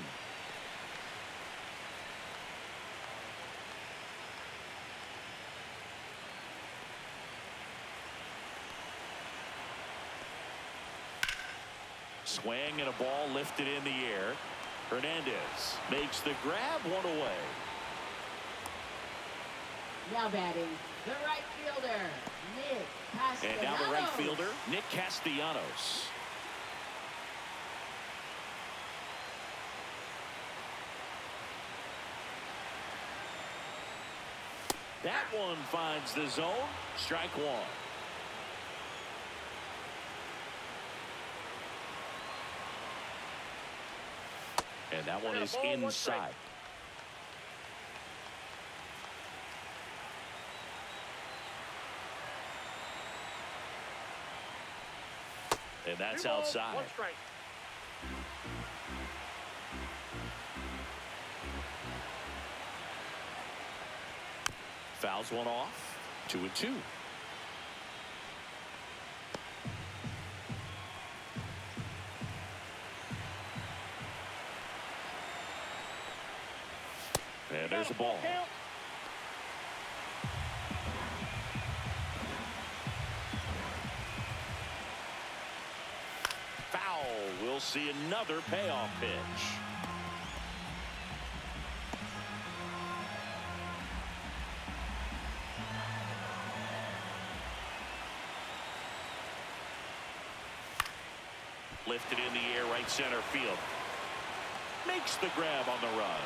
Swing and a ball lifted in the air. Hernandez makes the grab, one away. Now batting, the right fielder, Nick Castellanos. And now the right fielder, Nick Castellanos. That one finds the zone. Strike one. And that one is inside. And that's outside. 1 strike. Fouls one off. 2-2. And there's a ball. Foul. We'll see another payoff pitch. Lifted in the air, right center field. Makes the grab on the run.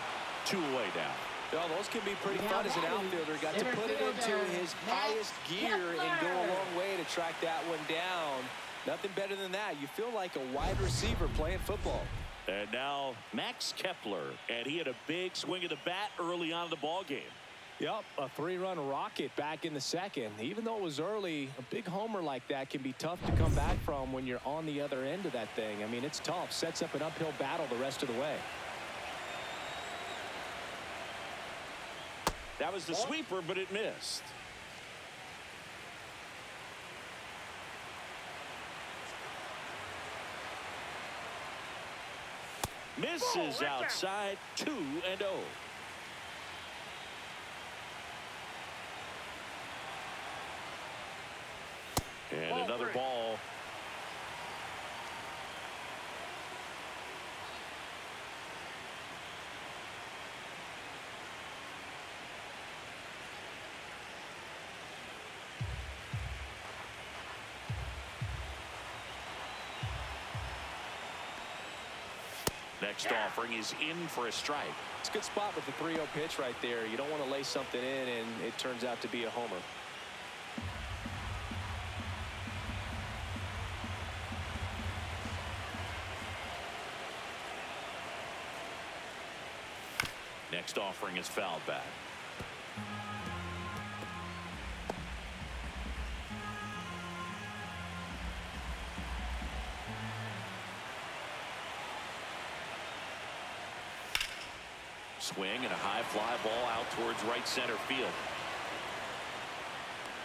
2 away now. Well, those can be pretty fun as an outfielder. Got to put it into his highest gear and go a long way to track that one down. Nothing better than that. You feel like a wide receiver playing football. And now Max Kepler, and he had a big swing of the bat early on in the ball game. Yep, a 3-run rocket back in the second. Even though it was early, a big homer like that can be tough to come back from when you're on the other end of that thing. I mean, it's tough. Sets up an uphill battle the rest of the way. That was the sweeper, but it missed. Misses outside. 2-0. And another ball. Next offering is in for a strike. It's a good spot with the 3-0 pitch right there. You don't want to lay something in and it turns out to be a homer. Next offering is fouled back. Swing and a high fly ball out towards right center field.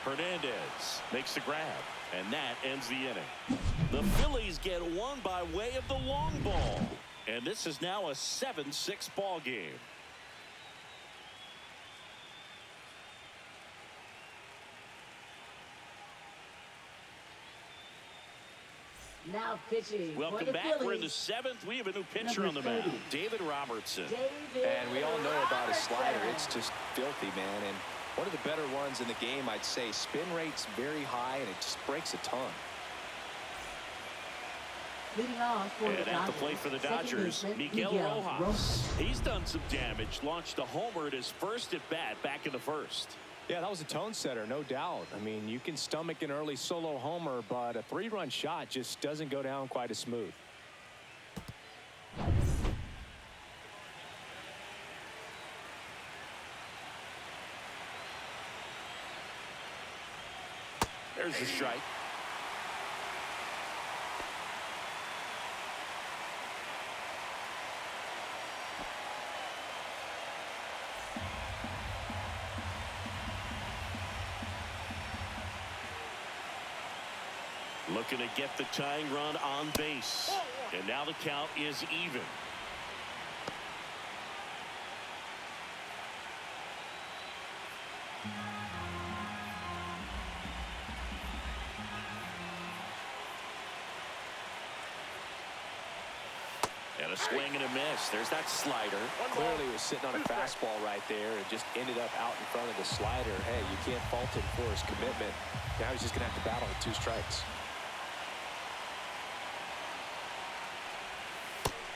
Hernandez makes the grab, and that ends the inning. The Phillies get one by way of the long ball, and this is now a 7-6 ball game. Now pitching. Welcome back. We're in the seventh. We have a new pitcher on the mound, David Robertson. And we all know about his slider. It's just filthy, man. And one of the better ones in the game, I'd say. Spin rate's very high, and it just breaks a ton. Leading off for and at the plate for the Dodgers, Miguel Rojas. He's done some damage. Launched a homer at his first at bat back in the first. Yeah, that was a tone setter, no doubt. I mean, you can stomach an early solo homer, but a 3-run shot just doesn't go down quite as smooth. There's the strike. Looking to get the tying run on base. And now the count is even. And a swing and a miss. There's that slider. Clearly was sitting on a fastball right there and just ended up out in front of the slider. Hey, you can't fault him for his commitment. Now he's just going to have to battle with 2 strikes.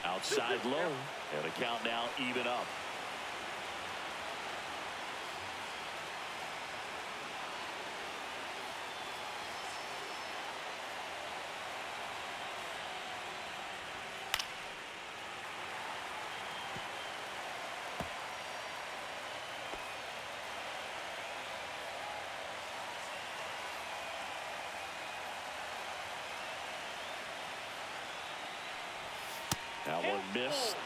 Outside low, and the count now even up. Now one missed.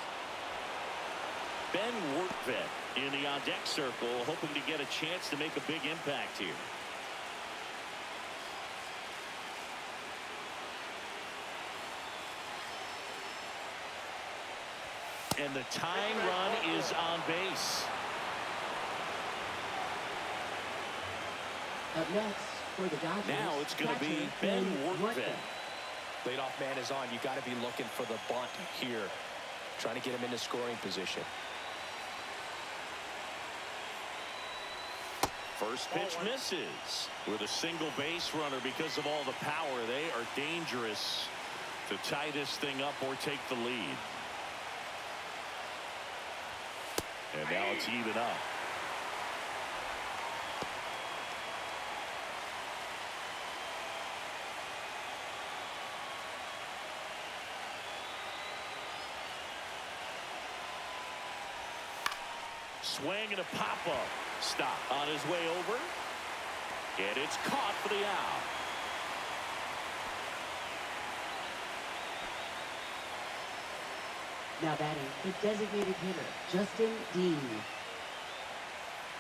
Ben Workvet in the on-deck circle, hoping to get a chance to make a big impact here. And the tying run is on base. Up next for the Dodgers. Now it's going to be Ben Workvet. Leadoff man is on. You got to be looking for the bunt here, trying to get him into scoring position. First pitch misses with a single base runner because of all the power. They are dangerous to tie this thing up or take the lead. And now it's even up. Swing and a pop-up. Stop on his way over. And it's caught for the out. Now batting, the designated hitter, Justin Dean.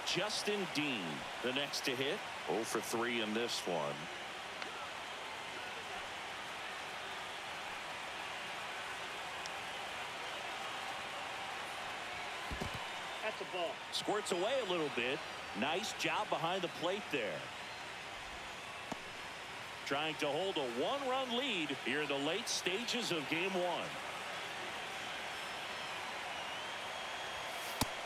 Justin Dean, the next to hit. 0 for 3 in this one. That's a ball. Squirts away a little bit. Nice job behind the plate there. Trying to hold a 1-run lead here in the late stages of game 1.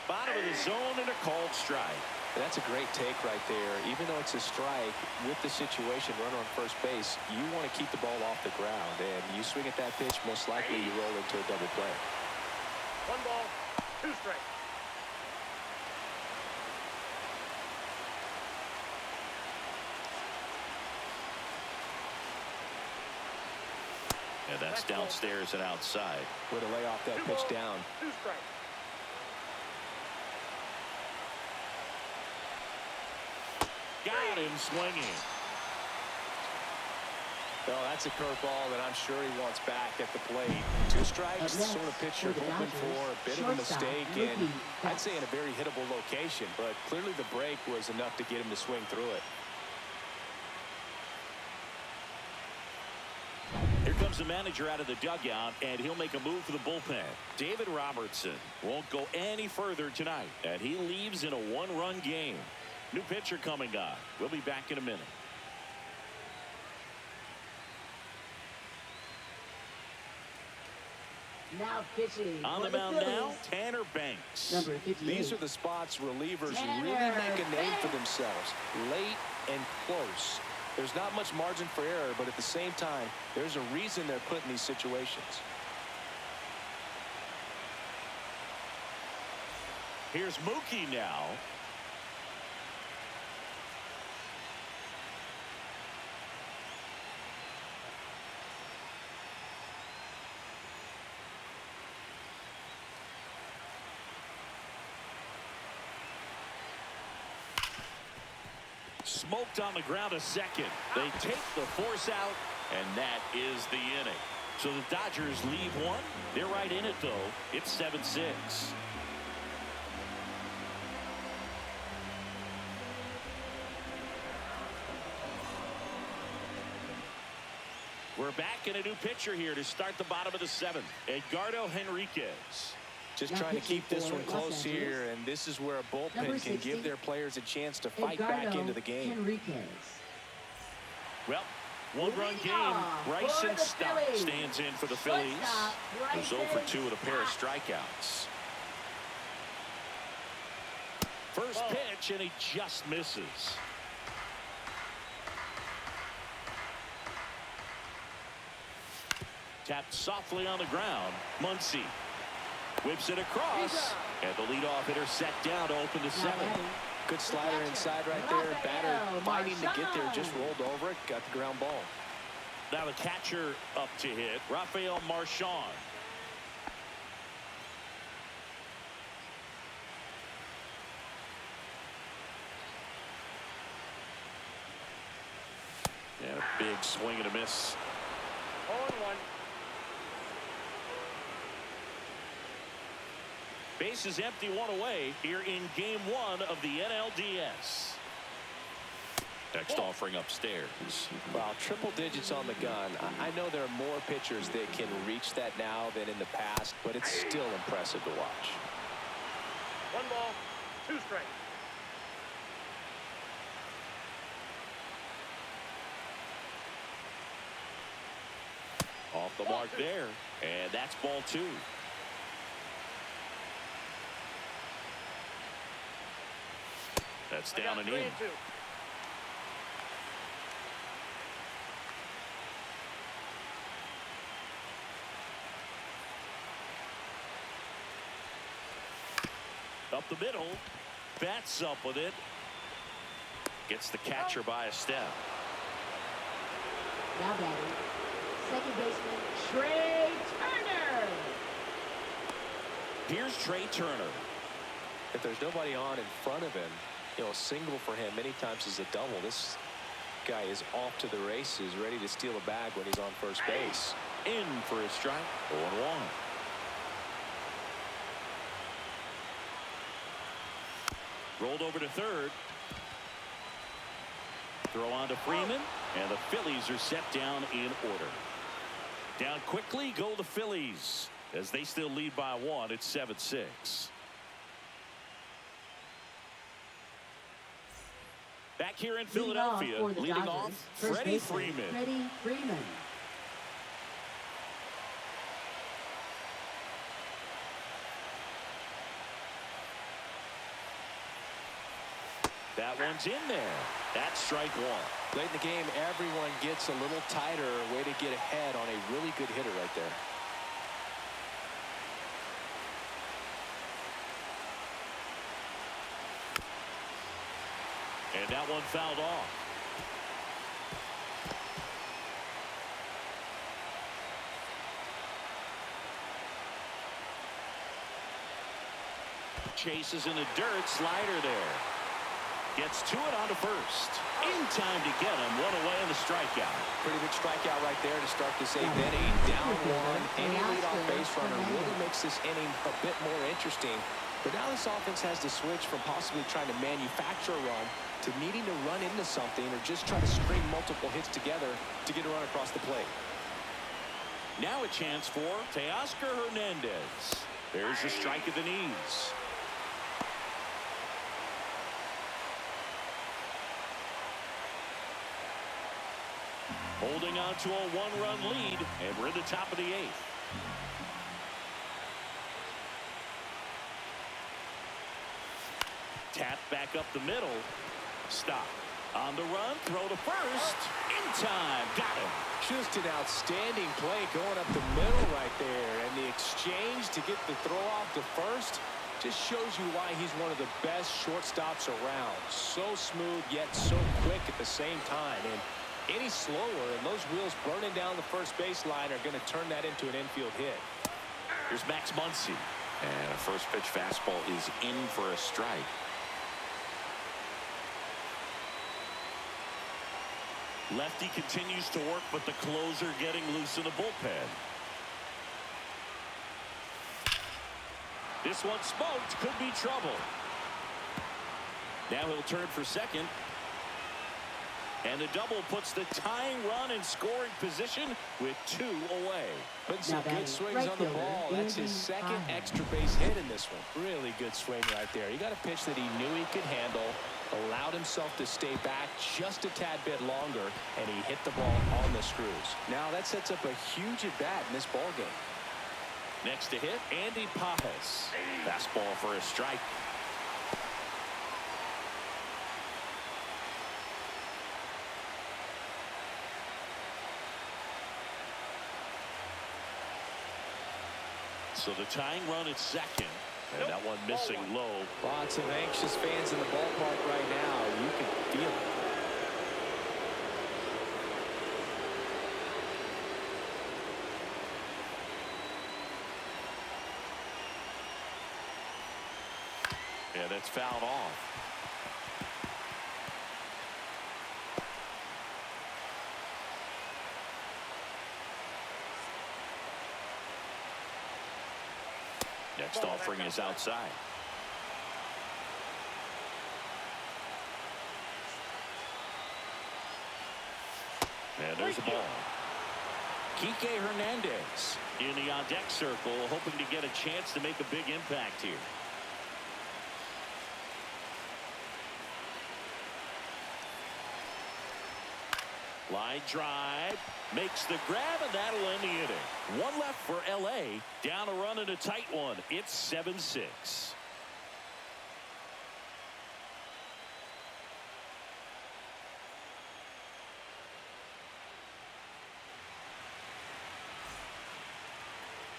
Bottom of the zone and a called strike. That's a great take right there. Even though it's a strike, with the situation, runner on first base, you want to keep the ball off the ground. And you swing at that pitch, most likely you roll into a double play. 1 ball, 2 strikes. And that's downstairs and outside. Way to lay off that pitch down. 2 strikes. Got him swinging. Well, that's a curveball that I'm sure he wants back at the plate. 2 strikes, the sort of pitch you're hoping for, a bit of a mistake, and I'd say in a very hittable location, but clearly the break was enough to get him to swing through it. Here comes the manager out of the dugout, and he'll make a move for the bullpen. David Robertson won't go any further tonight, and he leaves in a 1-run game. New pitcher coming on. We'll be back in a minute. Now pitching on the mound now, Tanner Banks. Number 58. These are the spots relievers really make a name for themselves. Late and close. There's not much margin for error, but at the same time, there's a reason they're put in these situations. Here's Mookie now. Smoked on the ground a second. They take the force out, and that is the inning. So the Dodgers leave one. They're right in it, though. It's 7-6. We're back in a new pitcher here to start the bottom of the 7th. Edgardo Henriquez. Just trying to keep this one close here, and this is where a bullpen can give their players a chance to fight back into the game. Well, 1-run game. Bryson Stott stands in for the Phillies. He's 0 for 2 with a pair of strikeouts. First pitch, and he just misses. Tapped softly on the ground. Muncy whips it across, and the leadoff hitter set down to open the 7th. Good slider inside right there. Batter fighting to get there, just rolled over it, got the ground ball. Now the catcher up to hit, Rafael Marchand. And a big swing and a miss. 0-1. Bases empty, 1 away here in game 1 of the NLDS. Next offering upstairs. Well, triple digits on the gun. I know there are more pitchers that can reach that now than in the past, but it's still impressive to watch. 1 ball, 2 strikes. Off the mark there, and that's ball 2. That's down and in. 3-2. Up the middle, bats up with it. Gets the catcher by a step. Now batting, second baseman Trey Turner. Here's Trey Turner. If there's nobody on in front of him, you know, a single for him many times is a double. This guy is off to the races, ready to steal a bag when he's on first base. In for his strike, 0-1. Rolled over to third. Throw on to Freeman, and the Phillies are set down in order. Down quickly go the Phillies as they still lead by 1. It's 7-6. Back here in Philadelphia, leading off, Freddie Freeman. Freddie Freeman. That one's in there. That's strike 1. Late in the game, everyone gets a little tighter. Way to get ahead on a really good hitter right there. And that one fouled off. Chases in the dirt, slider there. Gets to it onto first. In time to get him. One away on the strikeout. Pretty big strikeout right there to start this eighth inning. Down one. Any leadoff base runner really makes this inning a bit more interesting. But now this offense has to switch from possibly trying to manufacture a run to needing to run into something or just try to string multiple hits together to get a run across the plate. Now a chance for Teoscar Hernandez. There's a strike at the knees. Holding on to a one-run lead, and we're in the top of the eighth. Tap back up the middle. Stop. On the run, throw to first. In time. Got him. Just an outstanding play going up the middle right there. And the exchange to get the throw off to first just shows you why he's one of the best shortstops around. So smooth, yet so quick at the same time. And any slower, and those wheels burning down the first baseline are going to turn that into an infield hit. Here's Max Muncy. And a first pitch fastball is in for a strike. Lefty continues to work, but the closer getting loose in the bullpen. This one smoked. Could be trouble. Now he'll turn for second. And the double puts the tying run in scoring position with 2 away. Putting some good swings on the ball. That's his second extra base hit in this one. Really good swing right there. He got a pitch that he knew he could handle, allowed himself to stay back just a tad bit longer, and he hit the ball on the screws. Now that sets up a huge at-bat in this ball game. Next to hit, Andy Pajes. Fastball for a strike. So the tying run at second, and that one missing low. Lots of anxious fans in the ballpark right now. You can feel it. Yeah, that's fouled off. Next offering is outside. And there's the ball. Kike Hernandez in the on-deck circle, hoping to get a chance to make a big impact here. Line drive, makes the grab, and that'll end the inning. One left for L.A. Down a run in a tight one. It's 7-6.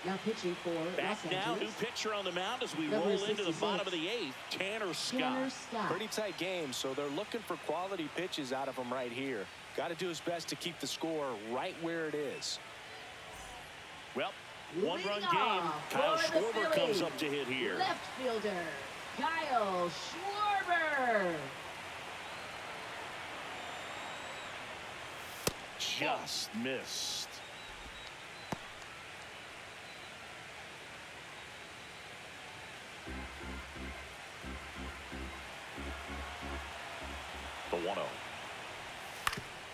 Now pitching for Back Los now, Angeles. new pitcher on the mound as we Number roll into the 66. bottom of the eighth. Tanner Scott. Pretty tight game, so they're looking for quality pitches out of him right here. Got to do his best to keep the score right where it is. Well, one-run Leading game. off Kyle for the Schwarber Phillies, comes up to hit here. Left fielder, Kyle Schwarber. Just missed. The 1-0.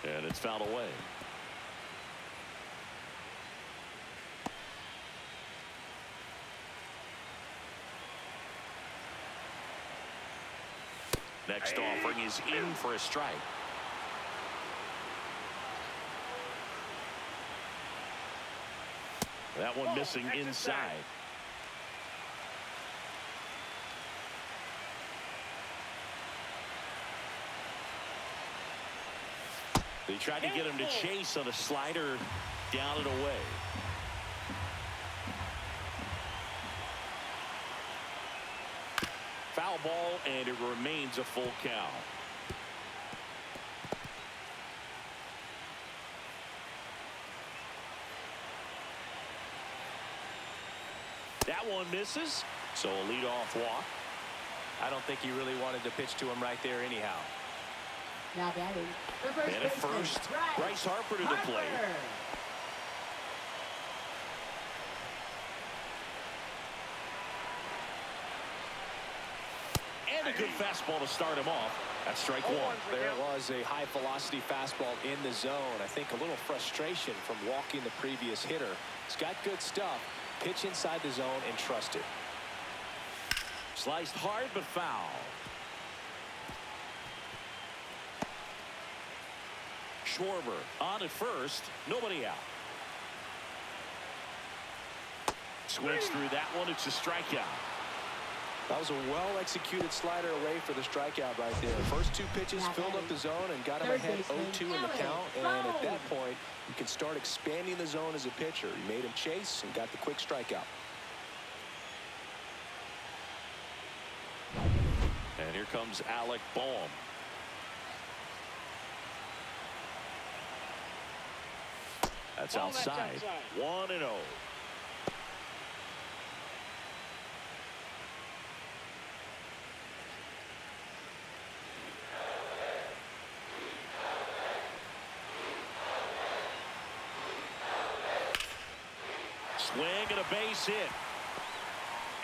And it's fouled away. Next offering is in for a strike. That one missing inside. They tried to get him to chase on a slider down and away. Foul ball, and it remains a full count. That one misses, so a leadoff walk. I don't think he really wanted to pitch to him right there anyhow. Now batting, the first And at baseman, first, Bryce Harper to the plate. And a good fastball to start him off. That's strike one. There was a high velocity fastball in the zone. I think a little frustration from walking the previous hitter. He's got good stuff. Pitch inside the zone and trust it. Sliced hard but foul. Schwarber on at first. Nobody out. Swings through that one. It's a strikeout. That was a well-executed slider away for the strikeout right there. First two pitches filled up the zone and got him ahead 0-2 in the count. And at that point, you can start expanding the zone as a pitcher. You made him chase and got the quick strikeout. And here comes Alec Boehm. That's outside. 1-0. Swing and a base hit.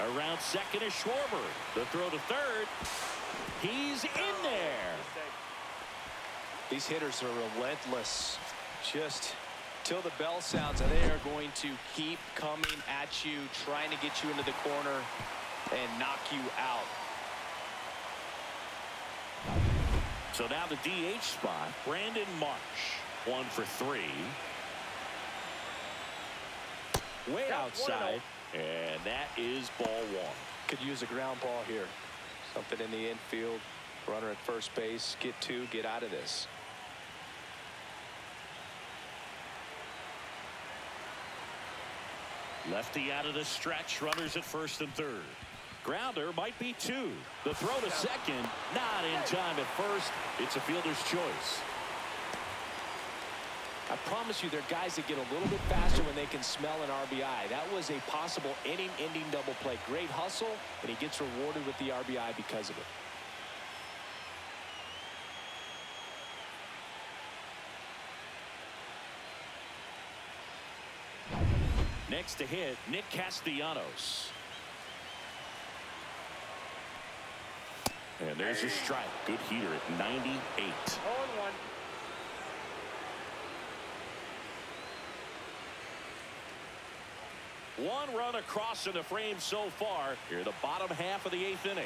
Around second is Schwarber. The throw to third. He's in there. These hitters are relentless. Just till the bell sounds, and they are going to keep coming at you, trying to get you into the corner and knock you out. So now the DH spot, Brandon Marsh. 1 for 3. Way outside, and that is ball one. Could use a ground ball here. Something in the infield. Runner at first base. Get two. Get out of this. Lefty out of the stretch. Runners at first and third. Grounder might be 2. The throw to second. Not in time at first. It's a fielder's choice. I promise you, there are guys that get a little bit faster when they can smell an RBI. That was a possible inning-ending double play. Great hustle, and he gets rewarded with the RBI because of it. Next to hit, Nick Castellanos. And there's a strike. Good heater at 98. 0-1. One run across in the frame so far. Here the bottom half of the 8th inning.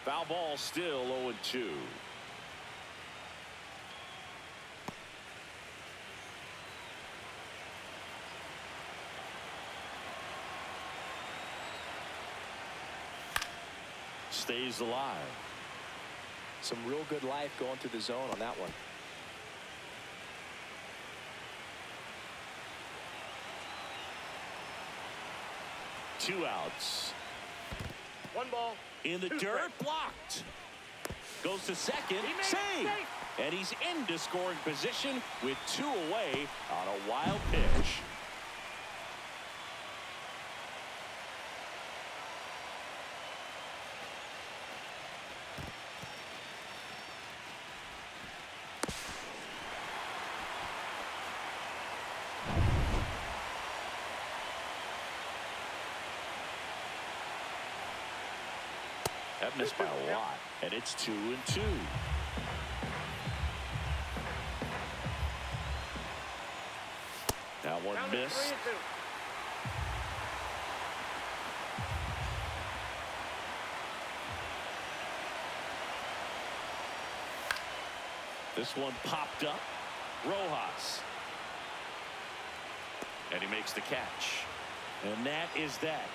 Foul ball, still 0-2. Stays alive. Some real good life going through the zone on that one. Two outs. 1 ball. In the dirt, blocked. Goes to second, save. And he's into scoring position with 2 away on a wild pitch. That missed by a lot, and it's 2-2. Now one miss. This one popped up. Rojas. And he makes the catch. And that is that.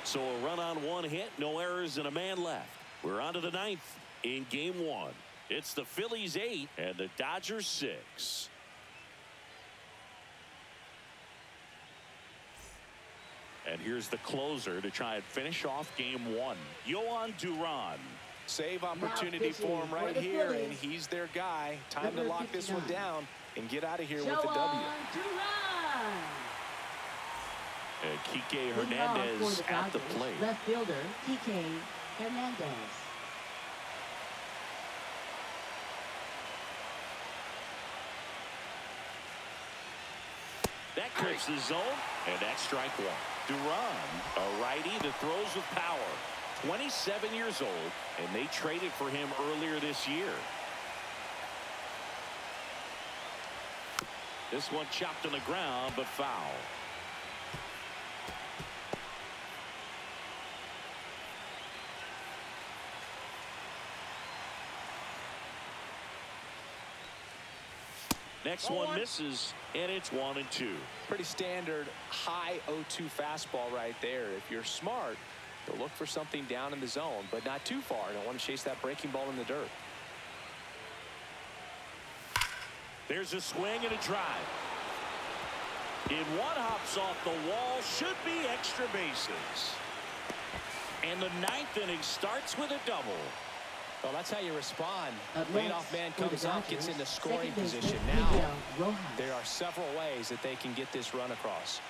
So a run on 1 hit, no errors, and a man left. We're on to the 9th in game 1. It's the Phillies 8 and the Dodgers 6. And here's the closer to try and finish off game one. Yohan Duran. Save opportunity for him right here, and he's their guy. Time to lock this one down and get out of here with the W. And Kike Hernandez at the plate. Left fielder, Kike Hernandez. That clips the zone, and that's strike one. Duran, a righty that throws with power. 27 years old, and they traded for him earlier this year. This one chopped on the ground, but foul. Next one misses, and it's 1-2. Pretty standard high 0-2 fastball right there. If you're smart, you'll look for something down in the zone, but not too far. Don't want to chase that breaking ball in the dirt. There's a swing and a drive. In one hops off the wall, should be extra bases. And the ninth inning starts with a double. Well, that's how you respond. Next, Leadoff man comes up, gets into scoring position. Now, there are several ways that they can get this run across.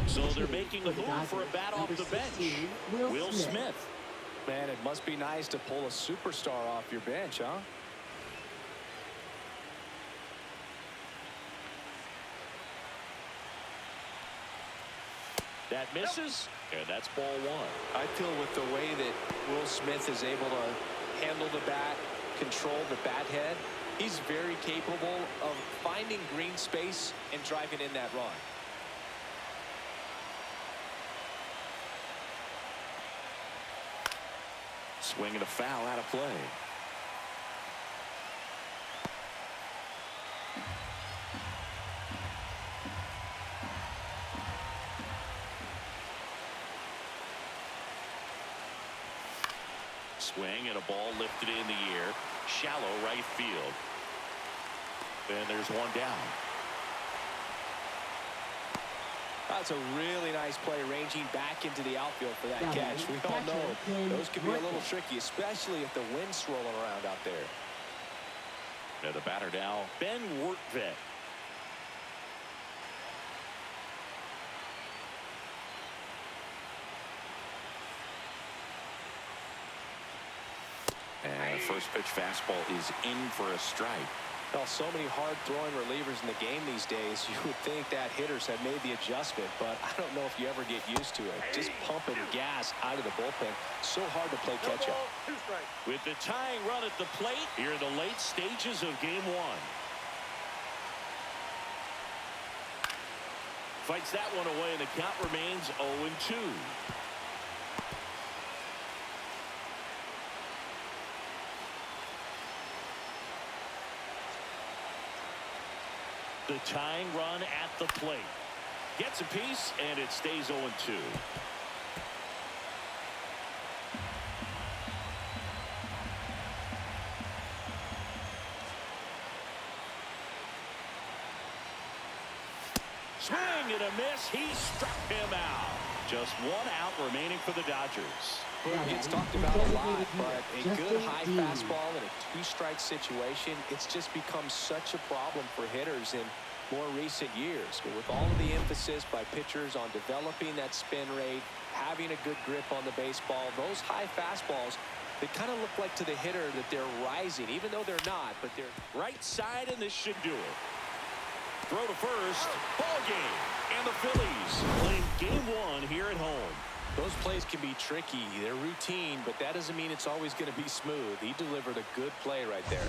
So they're making a move for a bat off the bench. Will Smith. Man, it must be nice to pull a superstar off your bench, huh? That misses, and that's ball one. I feel with the way that Will Smith is able to handle the bat, control the bat head, he's very capable of finding green space and driving in that run. Swing and a foul out of play. Swing and a ball lifted in the air. Shallow right field. And there's one down. That's a really nice play, ranging back into the outfield for that catch. We all know those can be a little tricky, especially if the wind's swirling around out there. And the batter now, Ben Wortvet. And first pitch fastball is in for a strike. Well, so many hard-throwing relievers in the game these days. You would think that hitters have made the adjustment, but I don't know if you ever get used to it. Just pumping gas out of the bullpen. So hard to play catch-up. With the tying run at the plate, here in the late stages of game one. Fights that one away, and the count remains 0-2. The tying run at the plate. Gets a piece, and it stays 0-2. Swing and a miss. He struck him out. Just one out remaining for the Dodgers. It gets talked about a lot, but a good high fastball in a two-strike situation, it's just become such a problem for hitters in more recent years. But with all of the emphasis by pitchers on developing that spin rate, having a good grip on the baseball, those high fastballs, they kind of look like to the hitter that they're rising, even though they're not, but they're right side, and this should do it. Throw to first. Ball game. And the Phillies playing game one here at home. Those plays can be tricky. They're routine, but that doesn't mean it's always going to be smooth. He delivered a good play right there.